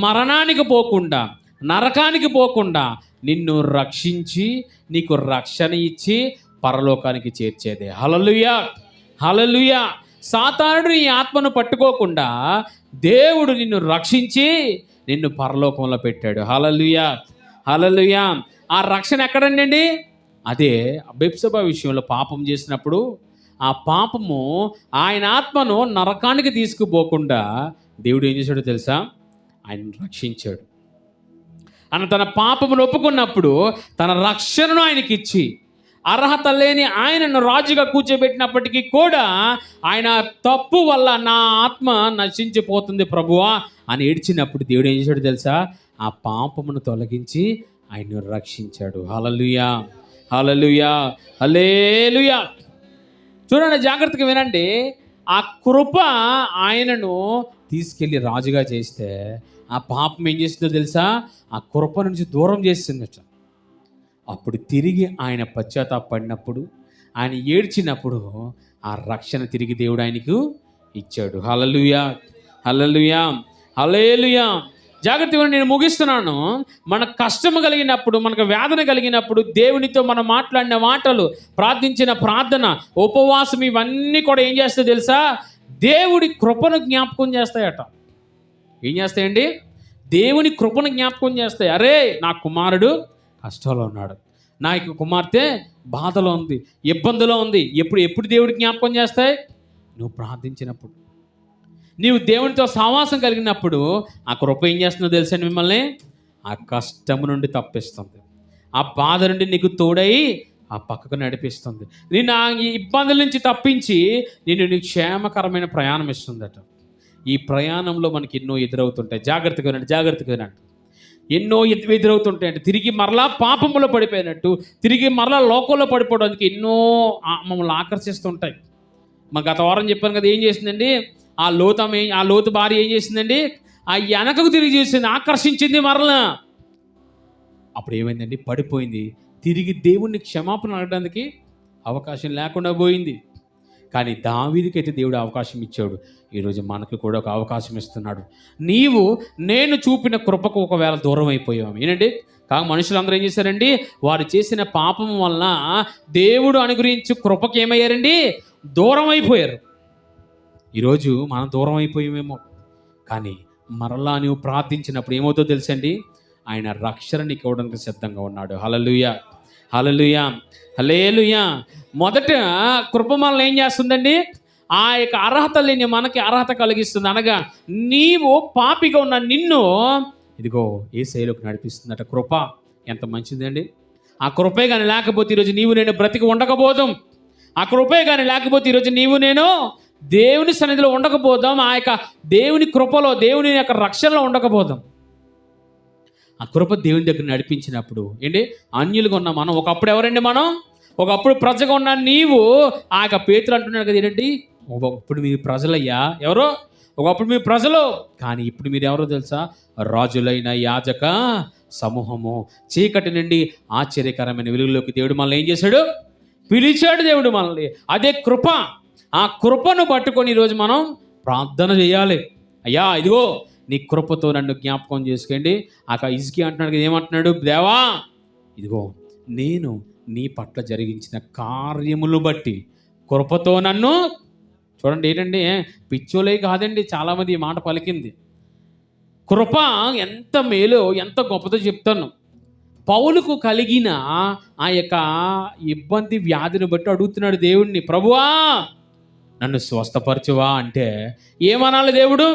మరణానికి పోకుండా, నరకానికి పోకుండా నిన్ను రక్షించి నీకు రక్షణ ఇచ్చి పరలోకానికి చేర్చేదే. హల్లెలూయా, హల్లెలూయా. సాతానుడు నీ ఆత్మను పట్టుకోకుండా దేవుడు నిన్ను రక్షించి నిన్ను పరలోకంలో పెట్టాడు. హల్లెలూయా, హల్లెలూయా. ఆ రక్షణ ఎక్కడండి? అదే బెత్షెబా విషయంలో పాపం చేసినప్పుడు ఆ పాపము ఆయన ఆత్మను నరకానికి తీసుకుపోకుండా దేవుడు ఏం చేశాడో తెలుసా? ఆయన రక్షించాడు. ఆయన తన పాపమును ఒప్పుకున్నప్పుడు తన రక్షణను ఆయనకి ఇచ్చి అర్హత లేని ఆయనను రాజుగా కూర్చోబెట్టినప్పటికీ కూడా ఆయన తప్పు వల్ల నా ఆత్మ నశించిపోతుంది ప్రభువా అని ఏడ్చినప్పుడు దేవుడు ఏం చేశాడు తెలుసా? ఆ పాపమును తొలగించి ఆయన్ను రక్షించాడు. హల్లెలూయా, హల్లెలూయా, హల్లెలూయా. చూడండి, జాగ్రత్తగా వినండి. ఆ కృప ఆయనను తీసుకెళ్ళి రాజుగా చేస్తే ఆ పాపం ఏం చేస్తుందో తెలుసా? ఆ కృప నుంచి దూరం చేస్తుందట. అప్పుడు తిరిగి ఆయన పశ్చాత్తాపడినప్పుడు, ఆయన ఏడ్చినప్పుడు ఆ రక్షణ తిరిగి దేవుడు ఆయనకు ఇచ్చాడు. హల్లెలూయా, హల్లెలూయా, హల్లెలూయా. జాగ్రత్తగా నేను ముగిస్తున్నాను. మన కష్టము కలిగినప్పుడు, మనకు వేదన కలిగినప్పుడు దేవునితో మనం మాట్లాడిన మాటలు, ప్రార్థించిన ప్రార్థన, ఉపవాసం ఇవన్నీ కూడా ఏం చేస్తాయో తెలుసా? దేవుడి కృపను జ్ఞాపకం చేస్తాయట. ఏం చేస్తాయండి? దేవుని కృపను జ్ఞాపకం చేస్తాయి. అరే, నా కుమారుడు కష్టంలో ఉన్నాడు, నా యొక్క కుమార్తె బాధలో ఉంది, ఇబ్బందిలో ఉంది. ఎప్పుడు దేవుడికి జ్ఞాపకం చేస్తాయి? నువ్వు ప్రార్థించినప్పుడు, నీవు దేవునితో సహవాసం కలిగినప్పుడు ఆ కృప ఏం చేస్తుందో తెలుసా? మిమ్మల్ని ఆ కష్టము నుండి తప్పిస్తుంది, ఆ బాధ నుండి నీకు తోడై ఆ పక్కకు నడిపిస్తుంది, నేను ఆ ఇబ్బందుల నుంచి తప్పించి నీ క్షేమకరమైన ప్రయాణం ఇస్తుందట. ఈ ప్రయాణంలో మనకి ఎన్నో ఎదురవుతుంటాయి. జాగ్రత్తగా వినండి, జాగ్రత్తగా వినండి. ఎన్నో ఎదురవుతుంటాయి. అంటే తిరిగి మరలా పాపంలో పడిపోయినట్టు, తిరిగి మరలా లోకంలో పడిపోవడానికి ఎన్నో మమ్మల్ని ఆకర్షిస్తుంటాయి. మా గత వారం చెప్పాను కదా, ఏం చేసిందండి? ఆ లోతు భార్య ఏం చేసిందండి? ఆ వెనకకు తిరిగి చేసింది, ఆకర్షించింది మరలా. అప్పుడు ఏమైందండి? పడిపోయింది. తిరిగి దేవుణ్ణి క్షమాపణ అడగడానికి అవకాశం లేకుండా పోయింది. కానీ దావీదుకైతే దేవుడు అవకాశం ఇచ్చాడు. ఈరోజు మనకు కూడా ఒక అవకాశం ఇస్తున్నాడు. నేను చూపిన కృపకు ఒకవేళ దూరం అయిపోయాము ఏంటండి? కాక మనుషులందరూ ఏం చేశారండి? వారు చేసిన పాపం వలన దేవుడు అనుగ్రహించి కృపకి ఏమయ్యారండి? దూరం అయిపోయారు. ఈరోజు మనం దూరం అయిపోయామేమో, కానీ మరలా నువ్వు ప్రార్థించినప్పుడు ఏమవుతుందో తెలుసండి? ఆయన రక్షణ నీకు ఇవ్వడానికి సిద్ధంగా ఉన్నాడు. హల్లెలూయా, హల్లెలూయా, హల్లెలూయా. మొదట కృప మనల్ని ఏం చేస్తుందండి? ఆ యొక్క అర్హత లేని మనకి అర్హత కలిగిస్తుంది. అనగా నీవు పాపిగా ఉన్న నిన్ను ఇదిగో యేసయ్యలోకి నడిపిస్తుందట. కృప ఎంత మంచిదండి. ఆ కృపే కానీ లేకపోతే ఈరోజు నీవు నేను బ్రతికి ఉండకపోదాం. ఆ కృపే కానీ లేకపోతే ఈరోజు నీవు నేను దేవుని సన్నిధిలో ఉండకపోదాం. ఆ యొక్క దేవుని కృపలో, దేవుని యొక్క రక్షణలో ఉండకపోదాం. ఆ కృప దేవుని దగ్గర నడిపించినప్పుడు ఏంటి? అన్యులుగా ఉన్న మనం ఒకప్పుడు ఎవరండి? మనం ఒకప్పుడు ప్రజగా ఉన్న నీవు ఆ యొక్క పేతురు అంటున్నాడు కదా, ఏంటండి? ఒకప్పుడు మీరు ప్రజలయ్యా. ఎవరో ఒకప్పుడు మీరు ప్రజలు, కానీ ఇప్పుడు మీరు ఎవరో తెలుసా? రాజులైన యాజక సమూహము. చీకటి నుండి ఆశ్చర్యకరమైన వెలుగులోకి దేవుడు మనల్ని ఏం చేశాడు? పిలిచాడు దేవుడు మనల్ని. అదే కృప. ఆ కృపను పట్టుకొని ఈరోజు మనం ప్రార్థన చేయాలి. అయ్యా, ఇదిగో నీ కృపతో నన్ను జ్ఞాపకం చేసుకోండి. ఆ హిజ్కియా అంటున్నాడు, ఏమంటున్నాడు? దేవా, ఇదిగో నేను నీ పట్ల జరిగించిన కార్యములు బట్టి కృపతో నన్ను. చూడండి ఏంటండి, పిచ్చోలే కాదండి చాలామంది ఈ మాట పలికింది. కృప ఎంత మేలో, ఎంత గొప్పదో చెప్తాను. పౌలుకు కలిగిన ఆ యొక్క ఇబ్బంది, వ్యాధిని బట్టి అడుగుతున్నాడు దేవుణ్ణి, ప్రభువా నన్ను స్వస్థపరచువా అంటే ఏమనాలి దేవుడు?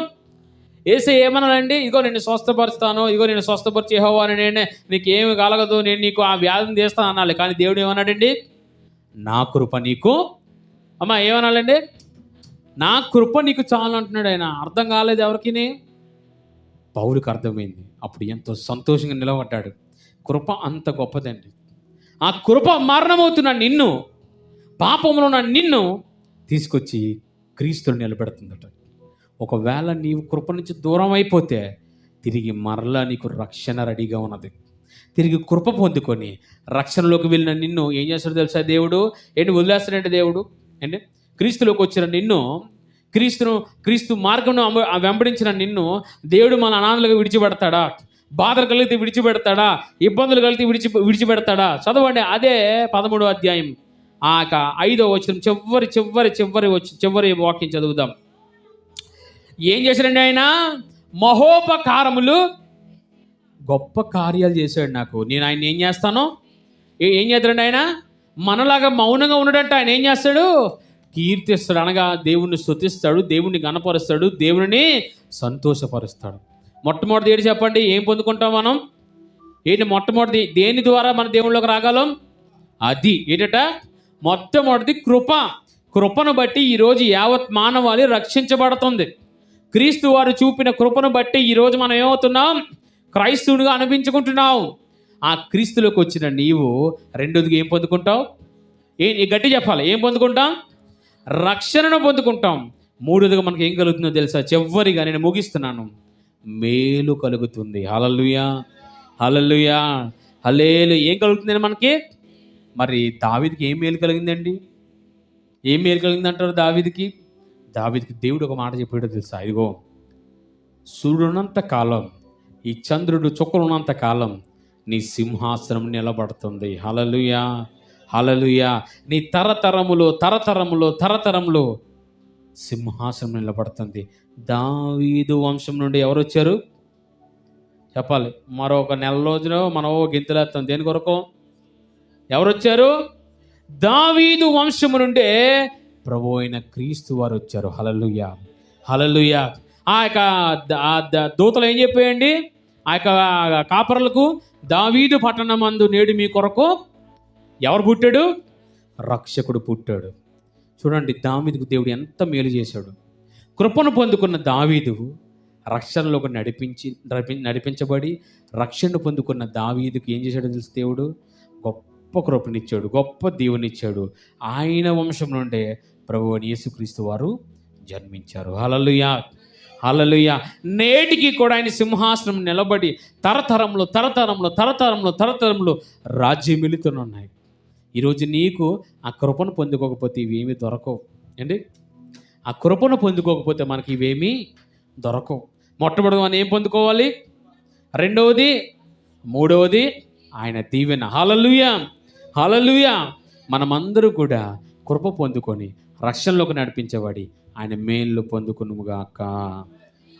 ఏసే ఏమనాలండి? ఇదిగో నేను స్వస్థపరుస్తాను, ఇదిగో నేను స్వస్థపరిచి యెహోవా అని, నేనే నీకు ఏమి కలగదు, నేను నీకు ఆ వ్యాధిని తీస్తాను అనాలి. కానీ దేవుడు ఏమన్నాడండి? నా కృప నీకు. అమ్మా ఏమనాలండి? నా కృప నీకు చాలు అంటున్నాడు ఆయన. అర్థం కాలేదు ఎవరికి? పౌలుకు అర్థమైంది. అప్పుడు ఎంతో సంతోషంగా నిలబడ్డాడు. కృప అంత గొప్పదండి. ఆ కృప మరణమవుతున్న నిన్ను, పాపంలో ఉన్న నిన్ను తీసుకొచ్చి క్రీస్తుని నిలబెడుతుందట. ఒకవేళ నీవు కృప నుంచి దూరం అయిపోతే తిరిగి మరలా నీకు రక్షణ రెడీగా ఉన్నది. తిరిగి కృప పొందుకొని రక్షణలోకి వెళ్ళిన నిన్ను ఏం చేస్తాడో తెలుసా దేవుడు? ఏంటి వదిలేస్తాడంటే దేవుడు ఏంటి? క్రీస్తులోకి వచ్చిన నిన్ను, క్రీస్తు మార్గంలో వెంబడించిన నిన్ను దేవుడు మన అనాథలుగా విడిచిపెడతాడా? బాధలు కలిగితే విడిచిపెడతాడా? ఇబ్బందులు కలిగితే విడిచిపెడతాడా? చదవండి, అదే 13వ అధ్యాయం ఆ 5వ వచనం చివరి వాక్యం చదువుదాం. ఏం చేశాడండి ఆయన? మహోపకారములు, గొప్ప కార్యాలు చేశాడు నాకు. నేను ఆయన ఏం చేస్తాను? ఏం చేస్తాడండి ఆయన? మనలాగా మౌనంగా ఉండడంటే ఆయన ఏం చేస్తాడు? కీర్తిస్తాడు. అనగా దేవుణ్ణి స్తుతిస్తాడు, దేవుణ్ణి గణపరుస్తాడు, దేవుని సంతోషపరుస్తాడు. మొట్టమొదటి ఏంటి చెప్పండి? ఏం పొందుకుంటాం మనం? ఏంటి మొట్టమొదటి? దేని ద్వారా మన దేవుళ్ళలోకి రాగలం? అది ఏంటట? మొట్టమొదటిది కృప. కృపను బట్టి ఈరోజు యావత్ మానవాళి రక్షించబడుతుంది. క్రీస్తు వారు చూపిన కృపను బట్టి ఈరోజు మనం ఏమవుతున్నాం? క్రైస్తవునిగా అనిపించుకుంటున్నావు. ఆ క్రీస్తులోకి వచ్చిన నీవు రెండోదిగా ఏం పొందుకుంటావు? గట్టి చెప్పాలి, ఏం పొందుకుంటాం? రక్షణను పొందుకుంటాం. మూడోదిగా మనకి ఏం కలుగుతుందో తెలుసా? చివరిగా నేను ముగిస్తున్నాను, మేలు కలుగుతుంది. హల్లెలూయా, హల్లెలూయా, హల్లెలూయా. ఏం కలుగుతుందండి మనకి? మరి దావీదుకి ఏం మేలు కలిగిందండి? ఏం మేలు కలిగింది అంటారు దావీదుకి? దావీదుకి దేవుడు ఒక మాట చెప్పాడో తెలుసా? ఇదిగో, సూర్యుడున్నంత కాలం, ఈ చంద్రుడు చుక్కలు ఉన్నంత కాలం నీ సింహాసనం నిలబడుతుంది. హల్లెలూయా, హల్లెలూయా. నీ తరతరములో సింహాసనం నిలబడుతుంది. దావీదు వంశం నుండి ఎవరు వచ్చారు చెప్పాలి? మరొక నెల రోజులో మనం గింతలేస్తాం. దేని కొరకు? ఎవరు వచ్చారు? దావీదు వంశము నుండే ప్రభు అయిన క్రీస్తు వారు వచ్చారు. హల్లెలూయా, హల్లెలూయా. ఆ యొక్క దూతలు ఏం చెప్పాయండి ఆ యొక్క కాపరులకు? దావీదు పట్టణమందు నేడు మీ కొరకు ఎవరు పుట్టాడు? రక్షకుడు పుట్టాడు. చూడండి, దావీదుకు దేవుడు ఎంత మేలు చేశాడు. కృపను పొందుకున్న దావీదు రక్షణలోకి నడిపించబడి రక్షణ పొందుకున్న దావీదుకు ఏం చేశాడో తెలుసు? దేవుడు గొప్ప కృపనిచ్చాడు, గొప్ప దీవెనిచ్చాడు. ఆయన వంశం నుండే ప్రభువు యేసుక్రీస్తు వారు జన్మించారు. హల్లెలూయా, హల్లెలూయా. నేటికి కూడా ఆయన సింహాసనం నిలబడి తరతరంలో రాజ్యం వెళుతున్నాయి. ఈరోజు నీకు ఆ కృపను పొందుకోకపోతే ఇవేమీ దొరకవు అండి. ఆ కృపను పొందుకోకపోతే మనకి ఇవేమీ దొరకవు. మొట్టమొదటి మనం ఏం పొందుకోవాలి? రెండవది, మూడవది ఆయన దీవెన. హల్లెలూయా, హల్లెలూయా. మనమందరూ కూడా కృప పొందుకొని రక్షణలోకి నడిపించబడి ఆయన మేలు పొందుకునుగాక.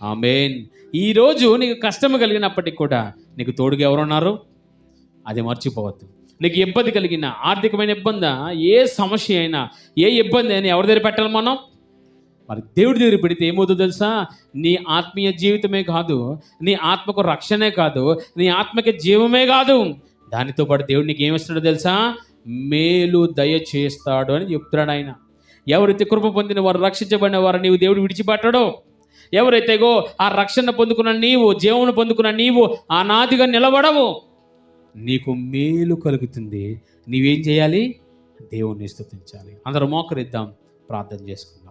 ఆమేన్. ఈరోజు నీకు కష్టం కలిగినప్పటికీ కూడా నీకు తోడుగా ఎవరున్నారు? అది మర్చిపోవద్దు. నీకు ఇబ్బంది కలిగిన, ఆర్థికమైన ఇబ్బంది, ఏ సమస్య అయినా, ఏ ఇబ్బంది అయినా ఎవరి దగ్గర పెట్టాలి మనం? మరి దేవుడి దగ్గర పెడితే ఏమవుతుందో తెలుసా? నీ ఆత్మీయ జీవితమే కాదు, నీ ఆత్మకు రక్షణే కాదు, నీ ఆత్మకి జీవమే కాదు, దానితో పాటు దేవుడు నీకు ఏమిస్తాడో తెలుసా? మేలు దయచేస్తాడు అని చెప్తున్నాడు ఆయన. ఎవరైతే కృప పొందిన వారు, రక్షించబడిన వారు నీవు దేవుడు విడిచిపెట్టడో, ఎవరైతే ఆ రక్షణ పొందుకున్న నీవు, జీవమును పొందుకున్న నీవు అనాదిగా నిలబడవు, నీకు మేలు కలుగుతుంది. నీవేం చేయాలి? దేవుణ్ణి స్తుతించాలి. అందరూ మోకరిద్దాం, ప్రార్థన చేసుకుందాం.